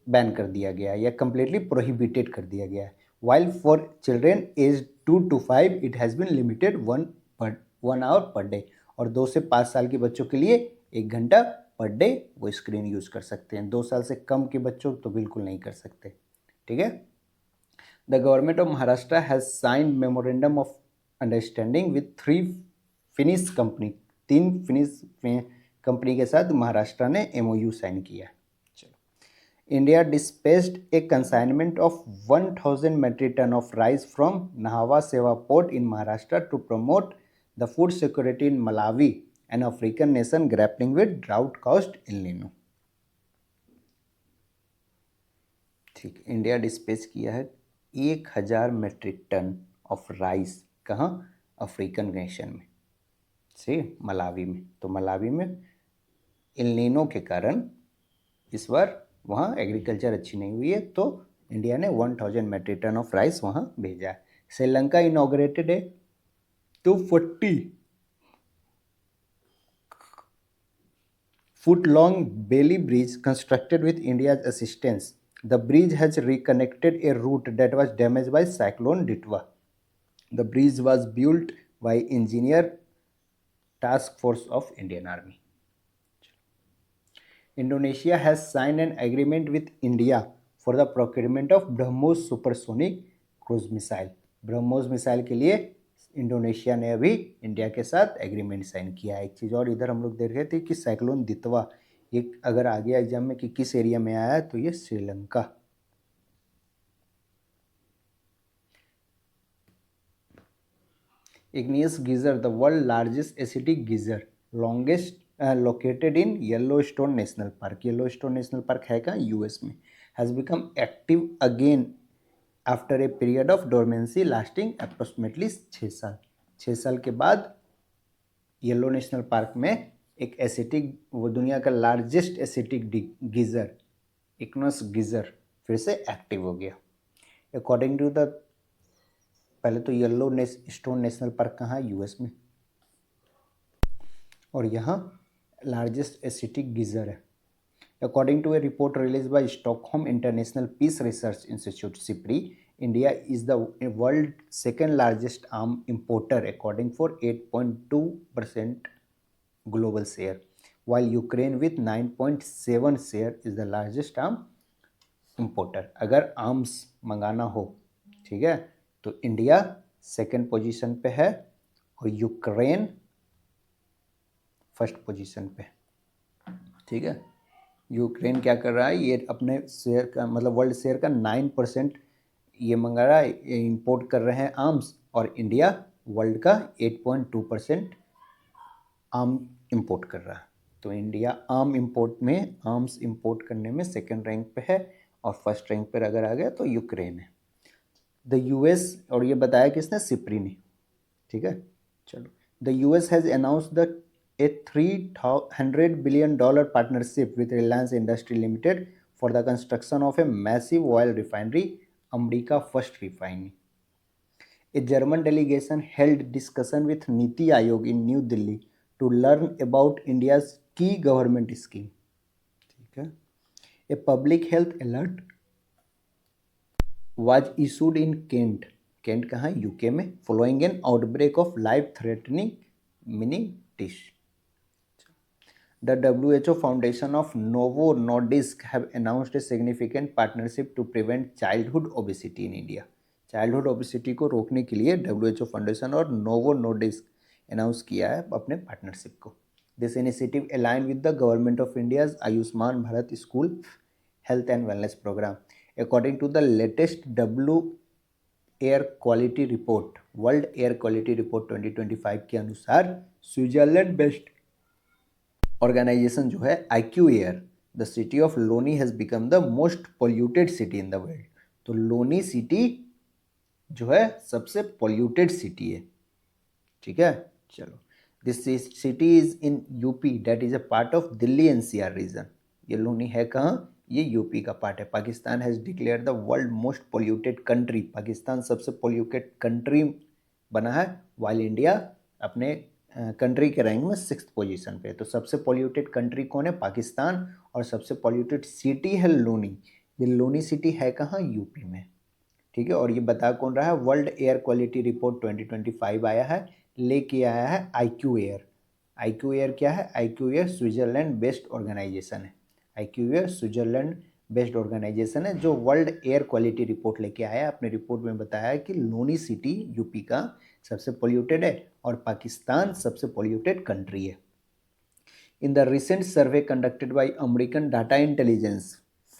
बैन कर दिया गया है या कम्प्लीटली प्रोहिबिटेड कर दिया गया है। While for children age 2 to 5 it has been limited 1 hour per day, और 2 से 5 साल के बच्चों के लिए 1 घंटा पर डे वो स्क्रीन यूज़ कर सकते हैं। 2 साल से कम के बच्चों तो बिल्कुल नहीं कर सकते। ठीक है। The government of Maharashtra has signed memorandum of understanding with 3 Finnish company. 3 Finnish company के साथ महाराष्ट्र ने MOU साइन किया। चलो, India dispatched a consignment of 1000 metric tonne of rice from Nhava Sheva port in Maharashtra to promote the food security in Malawi, an African nation grappling with drought caused El Nino. ठीक, India dispatch किया है 1000 metric tonne of rice, कहाँ? African nation में से Malawi में। तो Malawi में El Nino के कारण इस बार वहाँ एग्रीकल्चर अच्छी नहीं हुई है, तो इंडिया ने 1000 मेट्रिक टन ऑफ राइस वहाँ भेजा है। श्रीलंका इनॉग्रेटेड है 240 foot long Bailey Bridge constructed with India's assistance. The bridge has reconnected a route that was damaged by Cyclone Ditwa. The bridge was built by Engineer Task Force of Indian Army. Indonesia has signed an agreement with India for the procurement of BrahMos supersonic cruise missile. BrahMos missile के लिए Indonesia ने अभी India के साथ agreement sign किया है। एक चीज़ और इधर हम लोग देख रहे थे कि साइक्लोन दितवा, ये अगर आ गया एग्जाम में कि किस एरिया में आया है तो ये Sri Lanka. Igneous geyser, the world largest acetic geyser, longest located in Yellowstone national park. Yellowstone national park है कहाँ? US में। Has become active again after a period of dormancy lasting approximately 6 साल। 6 साल के बाद येलो नेशनल पार्क में एक acetic, वो दुनिया का largest acetic geyser igneous geyser फिर से एक्टिव हो गया। अकॉर्डिंग टू द, पहले तो येलो स्टोन नेशनल पार्क कहाँ है? US में, और यहाँ लार्जेस्ट एसिटिक गीजर है। According to a report released by Stockholm International Peace Research Institute (SIPRI), India is the world's second largest arms importer, accounting for 8.2% global share, while Ukraine with 9.7 share is the largest arms importer. अगर arms मंगाना हो, ठीक है, तो India second position पे है और Ukraine first position पे। ठीक है, यूक्रेन क्या कर रहा है? ये अपने शेयर का मतलब वर्ल्ड शेयर का 9% ये मंगा रहा है, ये इंपोर्ट कर रहे हैं आर्म्स, और इंडिया वर्ल्ड का 8.2% आर्म इंपोर्ट कर रहा है। तो इंडिया आर्म्स इंपोर्ट करने में सेकंड रैंक पे है, और फर्स्ट रैंक पर अगर आ गया तो यूक्रेन है। द US, और ये बताया किसने? सिप्री ने। ठीक है, चलो। The US has announced the a $300 billion partnership with Reliance Industries Limited for the construction of a massive oil refinery, Amrika First Refinery. A German delegation held discussion with Niti Aayog in New Delhi to learn about India's key government scheme. ठीक है, a public health alert was issued in Kent. Kent कहाँ है? UK में, following an outbreak of life-threatening meningitis. The WHO Foundation of Novo Nordisk have announced a significant partnership to prevent childhood obesity in India. Childhood obesity को रोकने के लिए WHO foundation और Novo Nordisk announce किया है अपने partnership को। This initiative align with the government of India's Ayushman Bharat school health and wellness programme. According to the latest air quality report, world air quality report 2025 के अनुसार स्विट्जरलैंड बेस्ड ऑर्गेनाइजेशन जो है IQ air, the city of Loni has become the most polluted city in the world. तो Loni city जो है सबसे polluted city है। ठीक है, चलो। This city is in UP, that is a part of Delhi NCR region. ये लूनी है कहाँ? ये यूपी का पार्ट है। Pakistan has declare the world most polluted country. Pakistan सबसे पॉल्यूटेड कंट्री बना है, वाइल इंडिया अपने कंट्री के रैंक में 6th पोजीशन पे। तो सबसे पॉल्यूटेड कंट्री कौन है? पाकिस्तान। और सबसे पॉल्यूटेड सिटी है लूनी। ये लूनी सिटी है कहाँ? यूपी में। ठीक है, और ये बता कौन रहा है? वर्ल्ड एयर क्वालिटी रिपोर्ट 2025 आया है, लेके आया है आईक्यू एयर। आईक्यू एयर क्या है? IQ Air Switzerland based organisation है। IQ Air Switzerland based organisation है जो वर्ल्ड एयर क्वालिटी रिपोर्ट लेके आया है। अपने रिपोर्ट में बताया है कि लूनी सिटी यूपी का सबसे पोल्यूटेड है और पाकिस्तान सबसे पोल्यूटेड कंट्री है। In the recent survey conducted by American data intelligence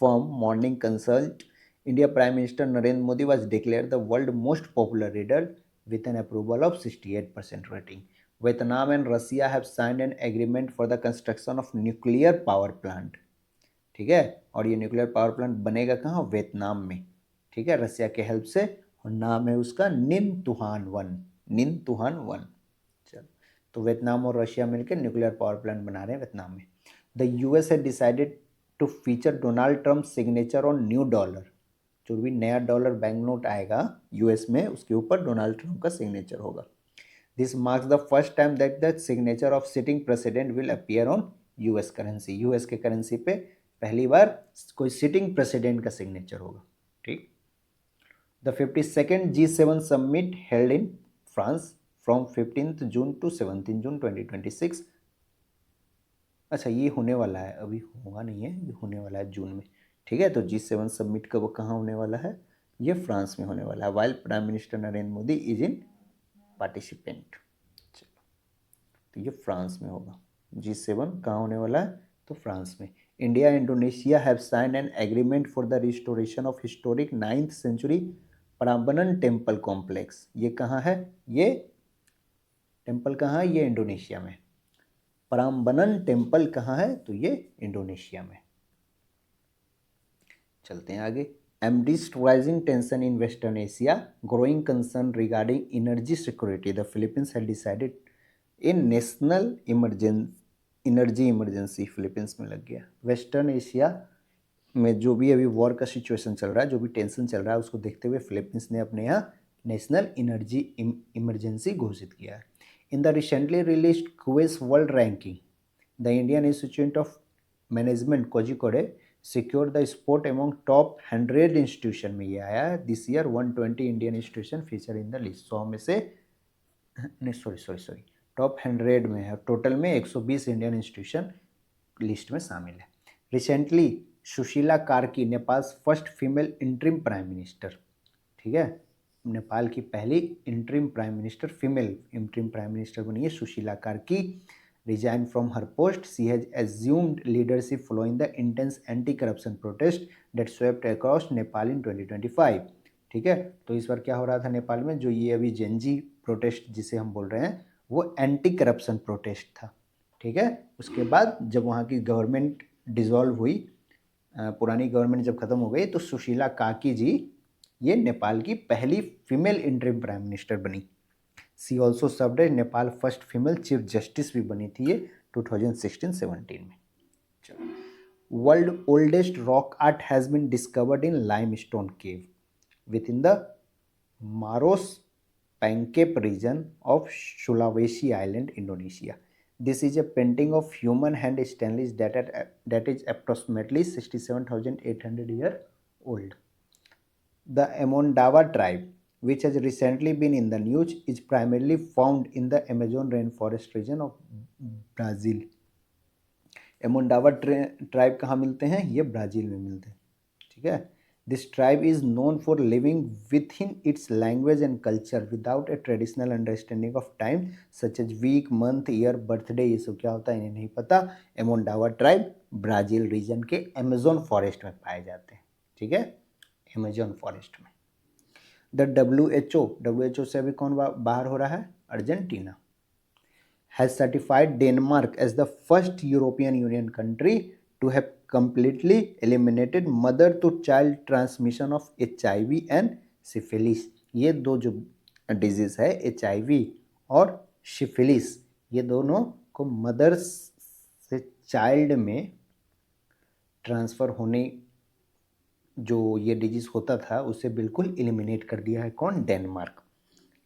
firm Morning Consult, India Prime Minister Narendra Modi was declared the world most popular leader with an approval of 68% rating. Vietnam and Russia have signed an agreement for the construction of nuclear power plant. ठीक है, और ये nuclear power plant बनेगा कहाँ? Vietnam में। ठीक है, रसिया के हेल्प से, और नाम है उसका निन तुहान 1। निन तुहान 1। चलो, तो वियतनाम और रशिया मिलकर न्यूक्लियर पावर प्लांट बना रहे हैं वियतनाम में। The US has decided to feature Donald Trump signature on new dollar. जो भी नया डॉलर बैंक नोट आएगा यूएस में, उसके ऊपर डोनाल्ड ट्रम्प का सिग्नेचर होगा। This marks the first time that the signature of sitting president will appear on US currency. US के करेंसी पे पहली बार कोई सिटिंग प्रेसिडेंट का सिग्नेचर होगा। ठीक। The 52nd G7 summit held in France from 15th June to 17 June 2026। अच्छा, ये होने वाला है, अभी होगा नहीं है, ये होने वाला है जून में। ठीक है, तो G7 समिट कब कहाँ होने वाला है? ये फ्रांस में होने वाला है, while prime minister Narendra Modi is in participant. चलो, तो ये फ्रांस में होगा। G7 कहाँ होने वाला है? तो फ्रांस में। India Indonesia have signed an agreement for the restoration of historic 9th century Prambanan temple complex. ये कहाँ है? ये टेम्पल कहाँ है? ये इंडोनेशिया में। प्राम्बनन टेम्पल कहाँ है? तो ये इंडोनेशिया में। चलते हैं आगे। Amidst rising tension in Western Asia, growing concern regarding energy security, the Philippines had decided in national energy emergency। Philippines में लग गया। वेस्टर्न एशिया में जो भी अभी वॉर का सिचुएशन चल रहा है, जो भी टेंशन चल रहा है, उसको देखते हुए फिलीपींस ने अपने यहाँ नेशनल एनर्जी इमरजेंसी घोषित किया है। In the recently released Quess world ranking, the Indian institute of management Kozhikode secure the sport among top 100 institution में ये आया है। This year 120 Indian institution feature in the list. 100 में से नहीं, सॉरी टॉप 100 में है। टोटल में 120 इंडियन इंस्टीट्यूशन लिस्ट में शामिल है। Recently Sushila Karki, Nepal first female interim prime minister. ठीक है, नेपाल की पहली interim prime minister, female interim prime minister बनी है Sushila Karki. Resign from her post, she has assumed leadership following the intense anti corruption protest that swept across Nepal in 2025। ठीक है, तो इस बार क्या हो रहा था नेपाल में? जो ये अभी जेनजी प्रोटेस्ट जिसे हम बोल रहे हैं, वो एंटी करप्शन प्रोटेस्ट था। ठीक है, उसके बाद जब वहाँ की गवर्नमेंट डिसॉल्व हुई, पुरानी गवर्नमेंट जब खत्म हो गई, तो सुशीला काकी जी ये नेपाल की पहली फीमेल इंटरिम प्राइम मिनिस्टर बनी। She also served as Nepal first female chief justice भी बनी थी ये 2016-17 में। चलो, world oldest rock art has been discovered in limestone cave within the Maros Pangkep region of Sulawesi Island, Indonesia. This is a painting of human hand Stanley that is approximately 67,800 years old. The Amondawa tribe, which has recently been in the news, is primarily found in the Amazon rainforest region of Brazil. Amondawa tribe कहाँ मिलते हैं? ये Brazil में मिलते हैं। ठीक है, this tribe is known for living within its language and culture without a traditional understanding of time such as week, month, year, birthday. ये सब क्या होता है इन्हें नहीं पता। एमोंडावा ट्राइब ब्राज़ील रीजन के अमेजोन फॉरेस्ट में पाए जाते हैं। ठीक है, अमेजोन फॉरेस्ट में। द WHO से अभी कौन बाहर हो रहा है? Argentina has certified Denmark as the first European Union country to have completely eliminated mother to child transmission of HIV and syphilis। ये दो जो डिजीज़ है HIV और सिफिलिस, ये दोनों को मदर से चाइल्ड में ट्रांसफ़र होने जो ये डिजीज़ होता था उसे बिल्कुल एलिमिनेट कर दिया है। कौन? डेनमार्क।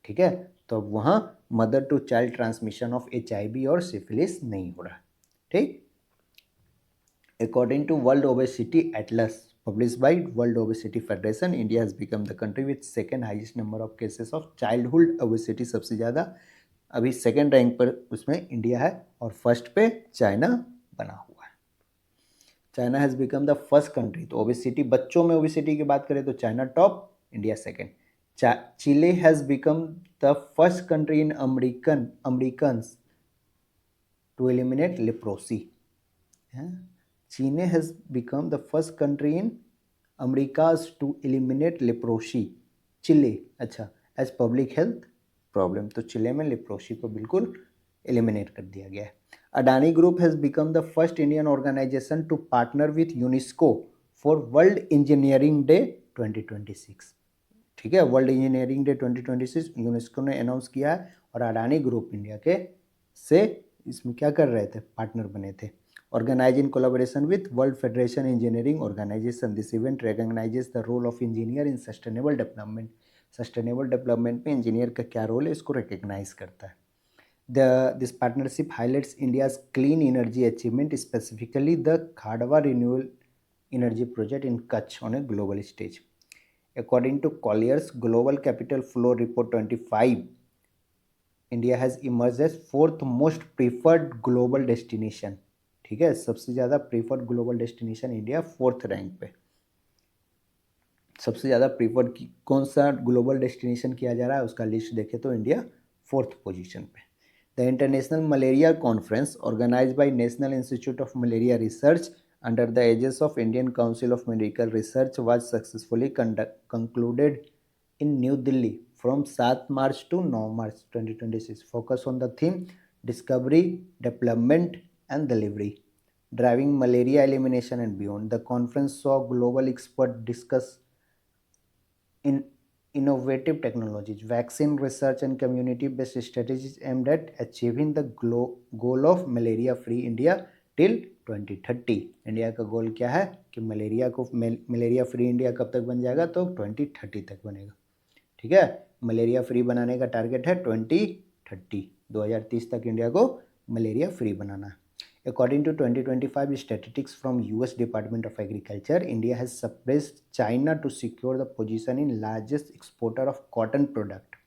ठीक है, तो अब वहाँ mother to child transmission of HIV और सिफिलिस नहीं हो रहा। ठीक, according to World Obesity Atlas published by World Obesity Federation, India has become the country with second highest number of cases of childhood obesity। सबसे ज़्यादा अभी second rank पर उसमें इंडिया है और फर्स्ट पे चाइना बना हुआ है। China has become the first country, तो ओबेसिटी, बच्चों में ओबेसिटी की बात करें तो China top, India second. Chile has become the first country in Americas to eliminate leprosy. Chile has become the first country in Americas to eliminate leprosy। चिले, अच्छा, as public health problem, तो चिले में leprosy को बिल्कुल eliminate कर दिया गया है। Adani group has become the first Indian organisation to partner with UNESCO for world engineering day 2026। ठीक है, वर्ल्ड इंजीनियरिंग डे 2026 यूनेस्को ने अनाउंस किया है और अडानी ग्रुप इंडिया के से इसमें क्या कर रहे थे? पार्टनर बने थे। Organized in collaboration with World Federation Engineering Organization, this event recognizes the role of engineer in sustainable development। Sustainable development में इंजीनियर का क्या रोल है, इसको रिकग्नाइज करता है। This partnership highlights India's clean energy achievement, specifically the Khadwa Renewable Energy Project in Kutch on a global stage। According to Collier's Global Capital Flow Report 25, India has emerged as fourth most preferred global destination। ठीक है, सबसे ज़्यादा preferred global destination India fourth rank पे। सबसे ज़्यादा preferred कौन सा global destination किया जा रहा है उसका लिस्ट देखें तो इंडिया फोर्थ पोजीशन पे। The international malaria conference organised by national institute of malaria research under the aegis of Indian council of medical research was successfully concluded in new Delhi from 7 March to 9 March 2026। Focus on the theme discovery, development and delivery, driving malaria elimination and beyond। The conference saw global experts discuss in innovative technologies, vaccine research and community-based strategies aimed at achieving the goal of malaria-free India till 2030। India का गोल क्या है कि malaria free India कब तक बन जाएगा? तो 2030 तक बनेगा। ठीक है, मलेरिया फ्री बनाने का टारगेट है 2030, 2030 तक इंडिया को मलेरिया फ्री बनाना है। According to 2025 statistics from US Department of Agriculture, India has surpassed China to secure the position in largest exporter of cotton product।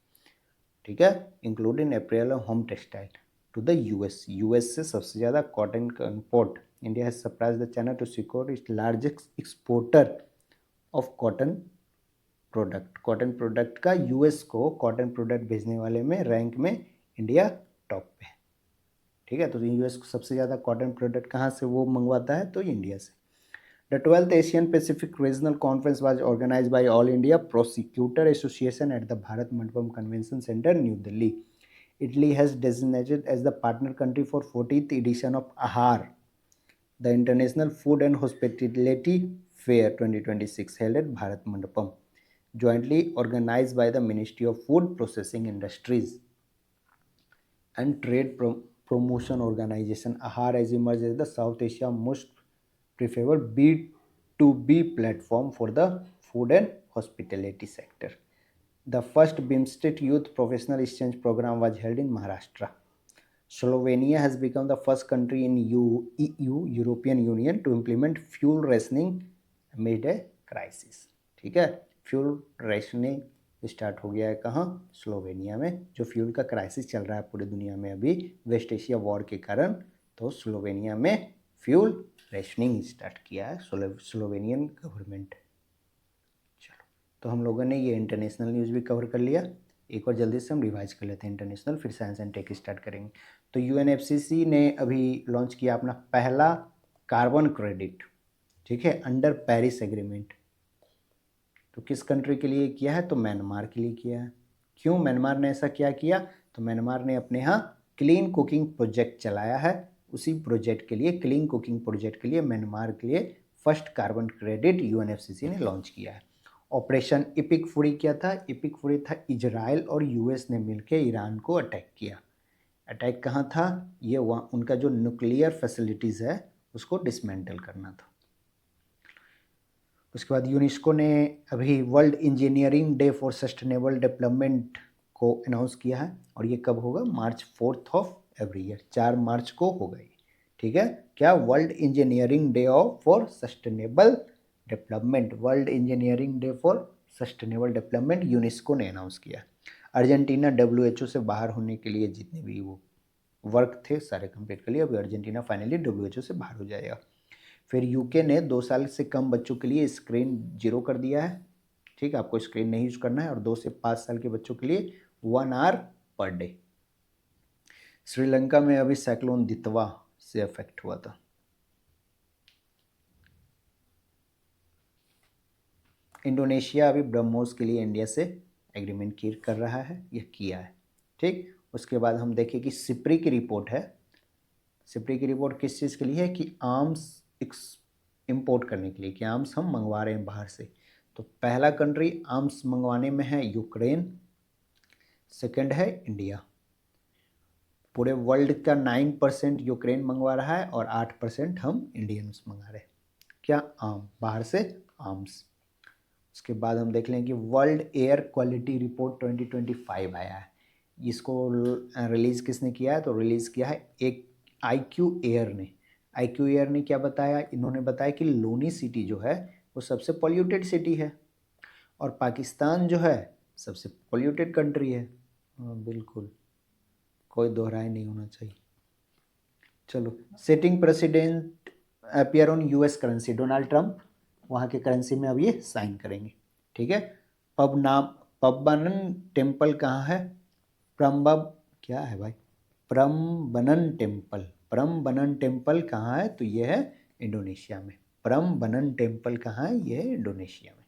ठीक है, including apparel और home textile to the US। US से सबसे ज़्यादा cotton का import India has surpassed the China to secure its largest exporter of cotton product. Cotton product का US को cotton product भेजने वाले में रैंक में इंडिया टॉप पे है। ठीक है, तो यूएस को सबसे ज़्यादा कॉटन प्रोडक्ट कहाँ से वो मंगवाता है? तो इंडिया से। The 12th Asian Pacific regional conference was organise by all India prosecutor association at the Bharat Mandapam convention centre, New Delhi. Italy has designated as the partner country for 40th edition of AHAR, the International Food and Hospitality Fair 2026, held at Bharat Mandapam, jointly organized by the Ministry of Food Processing Industries and Trade Promotion Organization। AHAR has emerged as the South Asia most preferred B2B platform for the food and hospitality sector। The first BIMSTEC Youth Professional Exchange Program was held in Maharashtra। Slovenia has become the first country in EU, European Union, to implement fuel rationing amid a crisis। ठीक है, fuel rationing start हो गया है कहाँ? Slovenia में, जो fuel का crisis चल रहा है पूरी दुनिया में अभी वेस्ट एशिया वॉर के कारण, तो स्लोवेनिया में फ्यूल रेशनिंग स्टार्ट किया है स्लोवेनियन गवर्नमेंट। चलो, तो हम लोगों ने ये इंटरनेशनल न्यूज़ भी कवर कर लिया। एक बार जल्दी से हम रिवाइज कर लेते हैं इंटरनेशनल, फिर साइंस एंड टेक स्टार्ट करेंगे। तो UNFCCC ने अभी लॉन्च किया अपना पहला कार्बन क्रेडिट, ठीक है, अंडर पेरिस एग्रीमेंट। तो किस कंट्री के लिए किया है? तो म्यांमार के लिए किया है। क्यों म्यांमार ने ऐसा क्या किया? तो म्यांमार ने अपने यहाँ क्लीन कुकिंग प्रोजेक्ट चलाया है, उसी प्रोजेक्ट के लिए, क्लीन कुकिंग प्रोजेक्ट के लिए म्यांमार के लिए फर्स्ट कार्बन क्रेडिट UNFCCC ने लॉन्च किया है। ऑपरेशन इपिक फुरी क्या था? इपिक फुरी था इजराइल और यूएस ने मिलकर ईरान को अटैक किया। अटैक कहाँ था? ये वहाँ उनका जो न्यूक्लियर फैसिलिटीज़ है उसको डिसमेंटल करना था। उसके बाद यूनेस्को ने अभी world engineering day for sustainable development को अनाउंस किया है, और ये कब होगा? मार्च 4 ऑफ एवरी ईयर, 4 मार्च को होगा ये। ठीक है, क्या? World engineering day for sustainable development, world engineering day for sustainable development UNESCO ने अनाउंस किया। अर्जेंटीना WHO से बाहर होने के लिए जितने भी वो वर्क थे सारे कंप्लीट कर लिए, अभी अर्जेंटीना फाइनली WHO से बाहर हो जाएगा। फिर यूके ने 2 साल से कम बच्चों के लिए स्क्रीन 0 कर दिया है। ठीक है, आपको स्क्रीन नहीं यूज करना है, और 2 से 5 साल के बच्चों के लिए 1 आवर पर डे। श्रीलंका में अभी साइक्लोन दितवा से अफेक्ट हुआ था। इंडोनेशिया अभी ब्रह्मोस के लिए इंडिया से एग्रीमेंट कर रहा है, यह किया है। ठीक, उसके बाद हम देखें कि सिप्री की रिपोर्ट है। सिप्री की रिपोर्ट किस चीज़ के लिए है? कि आर्म्स इंपोर्ट करने के लिए, कि आर्म्स हम मंगवा रहे हैं बाहर से। तो पहला कंट्री आर्म्स मंगवाने में है यूक्रेन, सेकंड है इंडिया। पूरे वर्ल्ड का 9% यूक्रेन मंगवा रहा है और 8% हम इंडियंस मंगा रहे हैं। क्या? आर्म, बाहर से आर्म्स। उसके बाद हम देख लें कि वर्ल्ड एयर क्वालिटी रिपोर्ट 2025 आया है। इसको रिलीज़ किसने किया है? तो रिलीज़ किया है एक IQ एयर ने। IQ एयर ने क्या बताया? इन्होंने बताया कि लोनी सिटी जो है वो सबसे पॉल्यूटेड सिटी है, और पाकिस्तान जो है सबसे पॉल्यूटेड कंट्री है। बिल्कुल, कोई दोहराई नहीं होना चाहिए। चलो, setting president appear on US currency, Donald Trump वहाँ के करेंसी में अब ये साइन करेंगे। ठीक है, पबनन टेम्पल कहाँ है? प्रम्बब क्या है भाई? प्रम्बनन टेम्पल, प्रम्बनन टेम्पल कहाँ है? तो ये है इंडोनेशिया में। प्रम्बनन टेम्पल कहाँ है? ये है इंडोनेशिया में।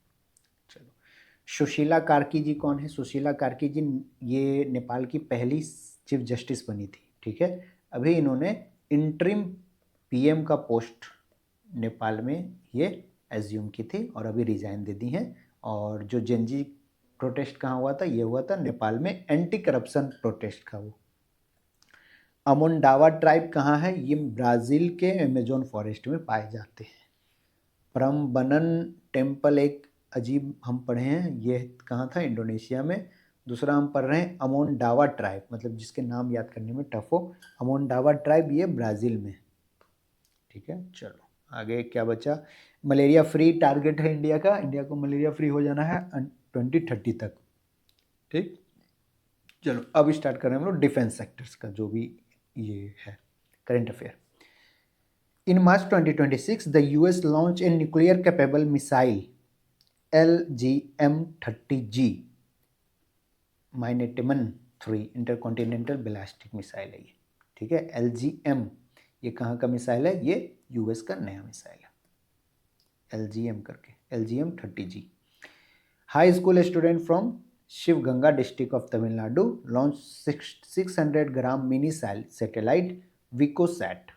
चलो, सुशीला कार्की जी कौन है? सुशीला कार्की जी ये नेपाल की पहली चीफ जस्टिस बनी थी। ठीक है, अभी इन्होंने इंटरिम PM का पोस्ट नेपाल में ये एज्यूम की थी और अभी रिजाइन दे दी हैं। और जो जेनजी प्रोटेस्ट कहाँ हुआ था? ये हुआ था नेपाल में, एंटी करप्शन प्रोटेस्ट का। वो अमोंडावा ट्राइब कहाँ है? ये ब्राज़ील के अमेजोन फॉरेस्ट में पाए जाते हैं। प्रम्बनन टेम्पल एक अजीब हम पढ़े हैं, ये कहाँ था? इंडोनेशिया में। दूसरा हम पढ़ रहे हैं अमोंडावा ट्राइब, मतलब जिसके नाम याद करने में टफ हो। अमोंडावा ट्राइब ये ब्राज़ील में। ठीक है, चलो आगे क्या बचा? मलेरिया फ्री टारगेट है इंडिया का। इंडिया को मलेरिया फ्री हो जाना है 2030 तक। ठीक, चलो अब स्टार्ट कर रहे हैं हम लोग डिफेंस सेक्टर्स का, जो भी ये है current affair. In March 2026, the US launched a nuclear-capable missile, LGM-30G, Minuteman 3 intercontinental ballistic missile है ये। ठीक है, LGM ये कहाँ का मिसाइल है? ये US का नया मिसाइल है, LGM करके, LGM-30G। High school student from Sivaganga district of Tamil Nadu launch 600 gram mini satellite Vicosat.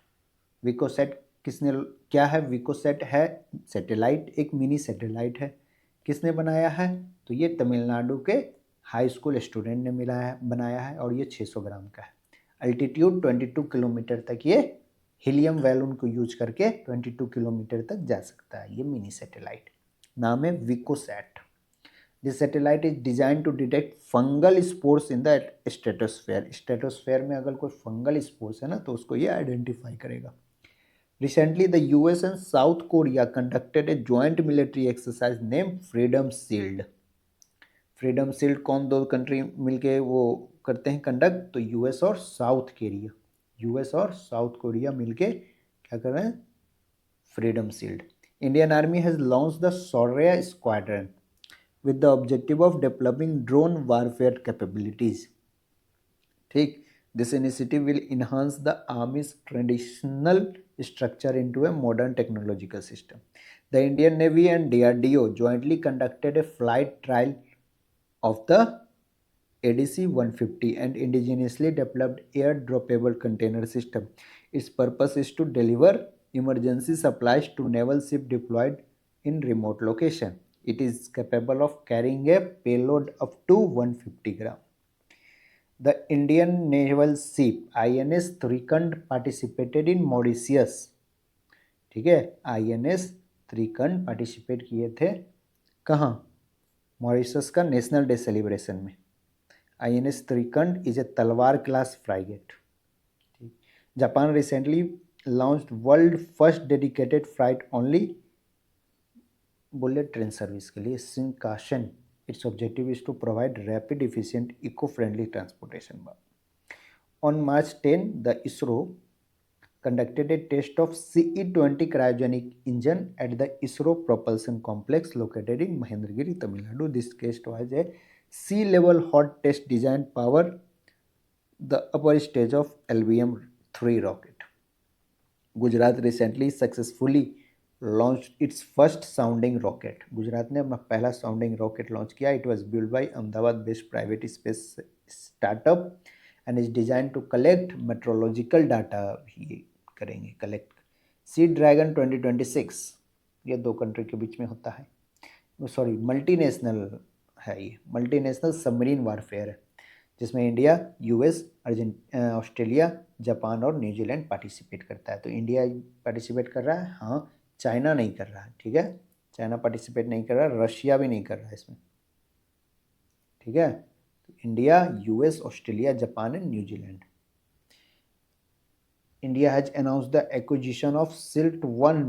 Vicosat किसने, क्या है? विकोसैट है सैटेलाइट, एक मिनी सैटेलाइट है। किसने बनाया है? तो ये तमिलनाडु के हाई स्कूल स्टूडेंट ने बनाया है, और ये 600 ग्राम का है। अल्टीट्यूड 22 किलोमीटर तक ये हीलियम बैलून को यूज करके 22 किलोमीटर तक जा सकता है ये मिनी सैटेलाइट। नाम है Vicosat. This satellite is design to detect fungal spores in the stratosphere. Stratosphere में अगर कोई फंगल स्पोर्स है ना तो उसको ये आइडेंटिफाई करेगा। Recently, the US and South Korea conducted a joint military exercise named Freedom Shield. Freedom shield कौन दो कंट्री मिलके वो करते हैं कंडक्ट? तो US और साउथ कोरिया, US और साउथ कोरिया मिलके क्या कर रहे हैं? Freedom shield. Indian army has launched the Shaurya squadron with the objective of developing drone warfare capabilities. ठीक, this initiative will enhance the Army's traditional structure into a modern technological system. The Indian Navy and DRDO jointly conducted a flight trial of the ADC-150 and indigenously developed air-droppable container system. Its purpose is to deliver emergency supplies to naval ship deployed in remote location. It is capable of carrying a payload up to 150 gram. The Indian naval ship INS Trikand participated in Mauritius. ठीक है, INS Trikand participate किए थे कहाँ? Mauritius का national day celebration में. INS Trikand is a Talwar class frigate. Japan recently launched world first dedicated freight only bullet train service के लिए Shinkansen. Its objective is to provide rapid efficient eco friendly transportation. On March 10 the ISRO conducted a test of CE-20 cryogenic engine at the ISRO propulsion complex located in Mahendragiri, Tamil Nadu. This test was a sea-level hot test designed power the upper stage of LVM-3 rocket. Gujarat recently successfully launched its first sounding rocket. Gujarat ने अपना पहला sounding rocket launch किया. It was built by Ahmedabad-based private space startup and is designed to collect meteorological data. भी करेंगे collect. Sea Dragon 2026 ये दो country के बीच में होता है. सॉरी, मल्टीनेशनल है, ये मल्टीनेशनल सबमरीन वारफेयर है जिसमें इंडिया, यूएस, ऑस्ट्रेलिया, जापान और न्यूजीलैंड पार्टिसिपेट करता है. तो इंडिया पार्टिसिपेट कर रहा है, हाँ. चाइना नहीं कर रहा है. ठीक है, चाइना पार्टिसिपेट नहीं कर रहा है, रशिया भी नहीं कर रहा है इसमें. ठीक है, तो India, US, Australia, Japan and New Zealand. India has announced the acquisition of SILT-1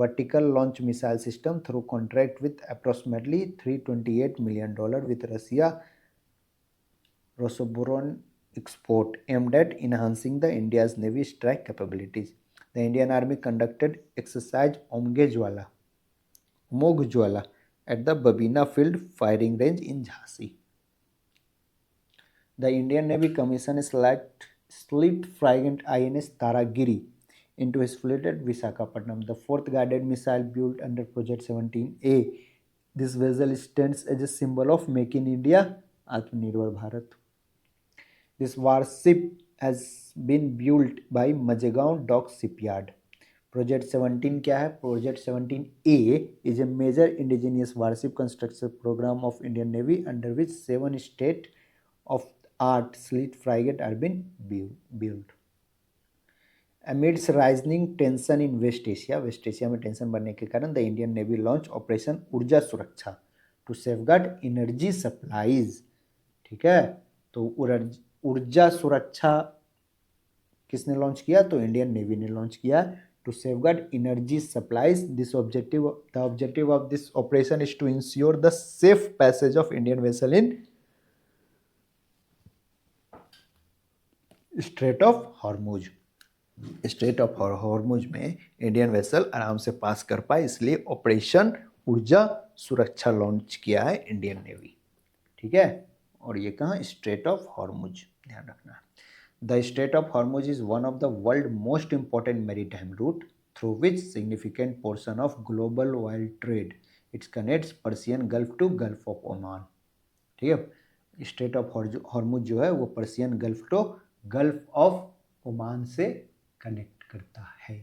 vertical launch missile system through contract with approximately $328 million with Russia Rosoboronexport aimed at enhancing the India's Navy strike capabilities. The Indian Army conducted exercise Omogh Jwala at the Babina Field Firing Range in Jhansi. The Indian Navy commissioned a slip frigate INS Taragiri into his fleet at Visakhapatnam, the fourth guided missile built under Project 17A. This vessel stands as a symbol of Make in India, Atmanirbhar Bharat. This warship has been built by Majegaon Docks Shipyard. Project 17 क्या है? Project 17A is a major indigenous warship construction program of Indian Navy under which 7 state-of-art slip frigates are being built. Amidst rising tension in West Asia में tension बढ़ने के कारण the Indian Navy launched Operation ऊर्जा सुरक्षा to safeguard energy supplies. ठीक है, तो ऊर्जा सुरक्षा किसने लॉन्च किया? तो इंडियन नेवी ने लॉन्च किया to safeguard energy supplies. The objective of this operation is to ensure the safe passage of Indian vessel in strait of Hormuz. Strait of Hormuz में इंडियन वेसल आराम से पास कर पाए, इसलिए ऑपरेशन ऊर्जा सुरक्षा लॉन्च किया है इंडियन नेवी. ठीक है, और ये कहाँ? स्ट्रेट ऑफ हॉर्मुज, ध्यान रखना. The Strait of Hormuz is one of the world's most important maritime route through which significant portion of global oil trade. It connects Persian Gulf to Gulf of Oman. ठीक है, straight of Hormuz जो है वो Persian gulf to gulf of Oman से connect करता है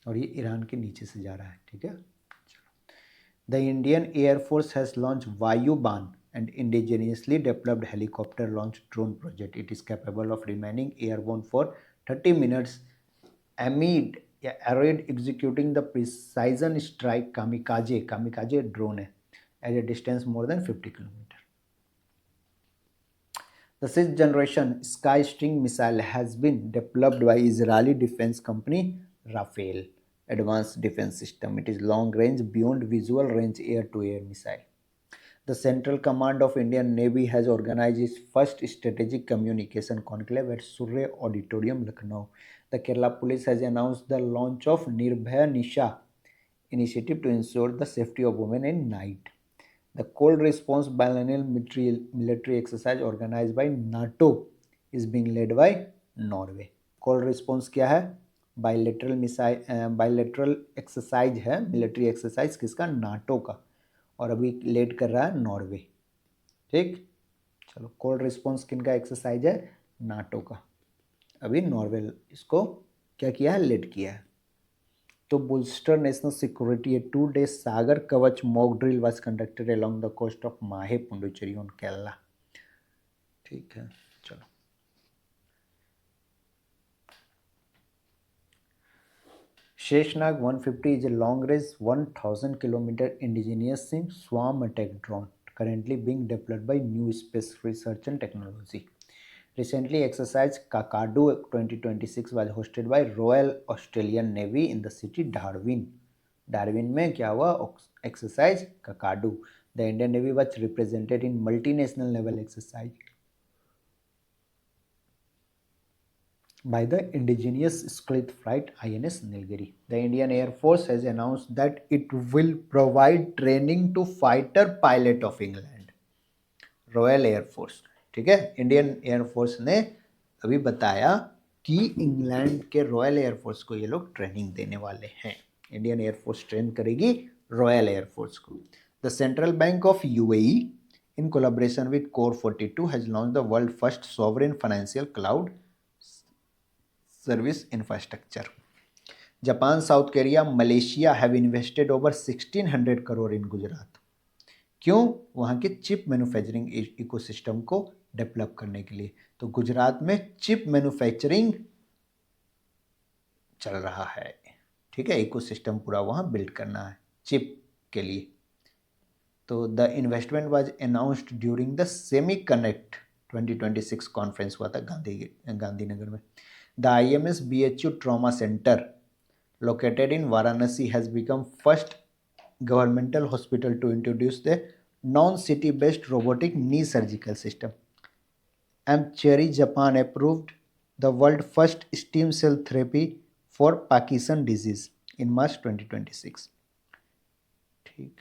और ये ईरान के नीचे से जा रहा है. ठीक है, चलो. The Indian air force has launch Vayuban and indigenously developed helicopter launch drone project. It is capable of remaining airborne for 30 minutes amid executing the precision strike kamikaze drone at a distance more than 50 km. The 6th generation Skystring missile has been developed by Israeli defense company Rafael Advanced Defense System. It is long range beyond visual range air-to-air missile. The Central Command of Indian Navy has organized its first strategic communication conclave at Surrey Auditorium, Lucknow. The Kerala Police has announced the launch of Nirbhaya Nisha initiative to ensure the safety of women in night. The Cold Response Biennial military exercise organized by NATO is being led by Norway. Cold Response क्या है? Bilateral exercise है, military exercise किसका? NATO का, और अभी lead कर रहा है नॉर्वे. ठीक, चलो. कोल्ड रिस्पॉन्स किन का एक्सरसाइज है? नाटो का. अभी नॉर्वे इसको क्या किया है? लेड किया है. तो bolster national security, a 2-day Sagar Kavach mock drill was conducted along the coast of Mahe Pondicherry on Kerala. ठीक है, चलो Sheshnaग 150 is a long-range 1,000 kilometer indigenous swarm attack drone currently being developed by New Space Research and Technology. Recently, exercise Kakadu 2026 was hosted by Royal Australian Navy in the city Darwin. Darwin में क्या हुआ? Exercise Kakadu. The Indian Navy was represented in multinational naval exercise by the indigenous Script Flight INS Nilgiri. The Indian Air Force has announced that it will provide training to fighter pilot of England. Royal air force, ठीक है, Indian air force ने अभी बताया कि England के royal air force को ये लोग ट्रेनिंग देने वाले हैं. इंडियन एयरफोर्स ट्रेन करेगी रॉयल एयरफोर्स को. The central bank of UAE in collaboration with Core 42 has launched the world first sovereign financial cloud service infrastructure. Japan, South Korea, Malaysia have invested over 1600 crore in Gujarat. क्यों? वहाँ के chip manufacturing ecosystem को develop करने के लिए. तो गुजरात में chip manufacturing चल रहा है, ठीक है, इकोसिस्टम पूरा वहाँ बिल्ड करना है चिप के लिए. तो the investment was announced during the semi connect 2026 conference हुआ था गांधीनगर में. The IMS BHU trauma centre located in Varanasi has become first governmental hospital to introduce the non-city based robotic knee surgical system. Cherry Japan approved the world first stem cell therapy for Parkinson disease in March 2026. ठीक.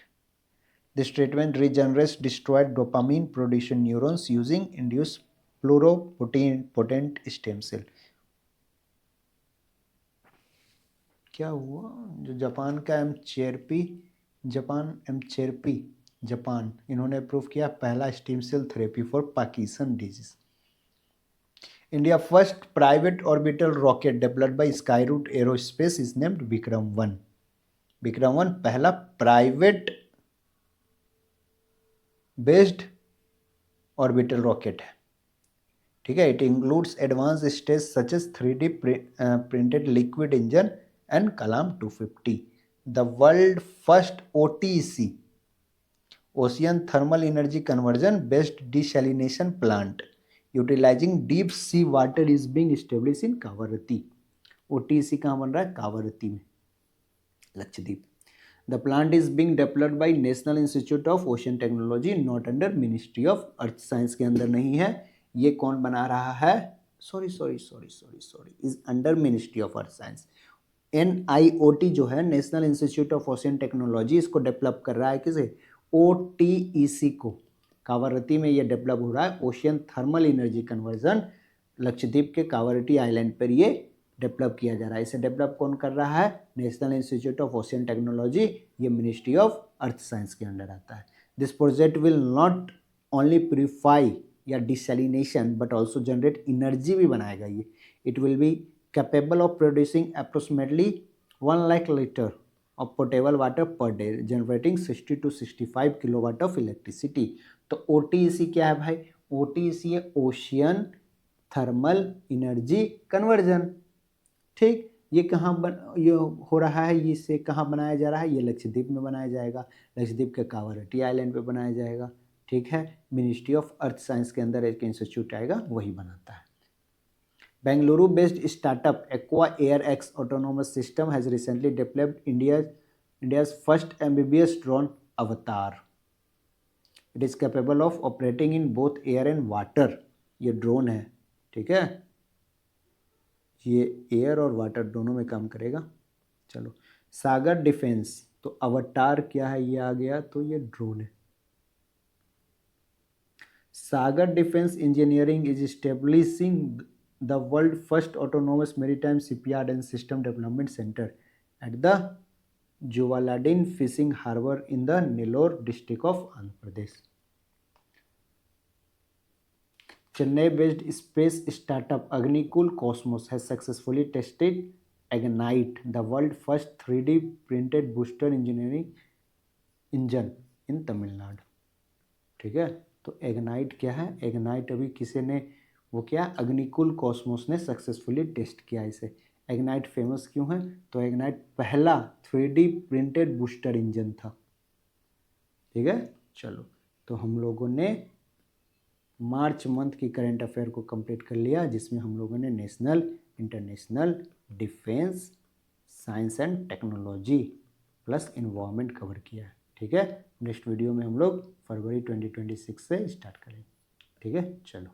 This treatment regenerates destroyed dopamine producing neurons using induced pluripotent stem cell. क्या हुआ? जो Japan का Japan इन्होंने approve किया पहला stem cell therapy for Parkinson disease. India first private orbital rocket developed by Skyroot aerospace is named Vikram 1. Vikram 1 पहला private based orbital rocket है, ठीक है. It includes advance stage such as 3D printed liquid engine and Kalam 250. The world first OTEC, Ocean Thermal Energy Conversion based desalination plant utilizing deep sea water is being established in Kavarati. OTEC कहाँ बन रहा है? कावरती में, Lakshadweep. The plant is being developed by National Institute of Ocean Technology, not under Ministry of Earth Science के अंदर नहीं है. ये कौन बना रहा है? Sorry is under ministry of earth science. NIOT जो है national institute of ocean technology, इसको डेवलप कर रहा है किसे? OTEC को. कावरती में ये डेवलप हो रहा है. Ocean thermal energy conversion Lakshadweep के कावरती आइलैंड पर ये डेवलप किया जा रहा है. इसे डेवलप कौन कर रहा है? National institute of ocean technology. ये मिनिस्ट्री ऑफ अर्थ साइंस के अंडर आता है. This project will not only purify या desalination but also generate energy भी बनाएगा ये. It will be capable of producing approximately 1 lakh liter of potable water per day, generating 60 to 65 kilowatt of electricity. तो OTEC क्या है भाई? OTEC है ocean thermal energy conversion. ठीक, ये कहाँ ये हो रहा है? ये से कहाँ बनाया जा रहा है? ये लक्षद्वीप में बनाया जाएगा. लक्षद्वीप के कावरटी आइलैंड पे बनाया जाएगा, ठीक है. मिनिस्ट्री ऑफ अर्थ साइंस के अंदर एक इंस्टीट्यूट आएगा, वही बनाता है. Bengaluru-based startup Aqua Air X autonomous system has recently developed India's first amphibious drone Avatar. It is capable of operating in both air and water. ये ड्रोन है, ठीक है, ये एयर और वाटर दोनों में काम करेगा. चलो, सागर डिफेंस, तो अवतार क्या है? ये आ गया, तो ये ड्रोन है. Sagar defence engineering is establishing the world first autonomous maritime shipyard and system development center at the Juvaladin fishing harbor in the Nellore district of Andhra Pradesh. Chennai based space startup Agnikul Cosmos has successfully tested Agnite the world first 3D printed booster engineering engine in Tamil Nadu. ठीक है, तो एग्नाइट क्या है? एग्नाइट अभी किसी ने वो क्या अग्निकुल कॉस्मोस ने सक्सेसफुली टेस्ट किया इसे। एग्नाइट फेमस क्यों है? तो एग्नाइट पहला 3D प्रिंटेड बूस्टर इंजन था। ठीक है, चलो तो हम लोगों ने मार्च मंथ की करंट अफेयर को कंप्लीट कर लिया, जिसमें हम लोगों ने national, international, defence, science and technology plus environment cover किया है। ठीक है, नेक्स्ट वीडियो में हम लोग फरवरी 2026 से स्टार्ट करेंगे। ठीक है, चलो।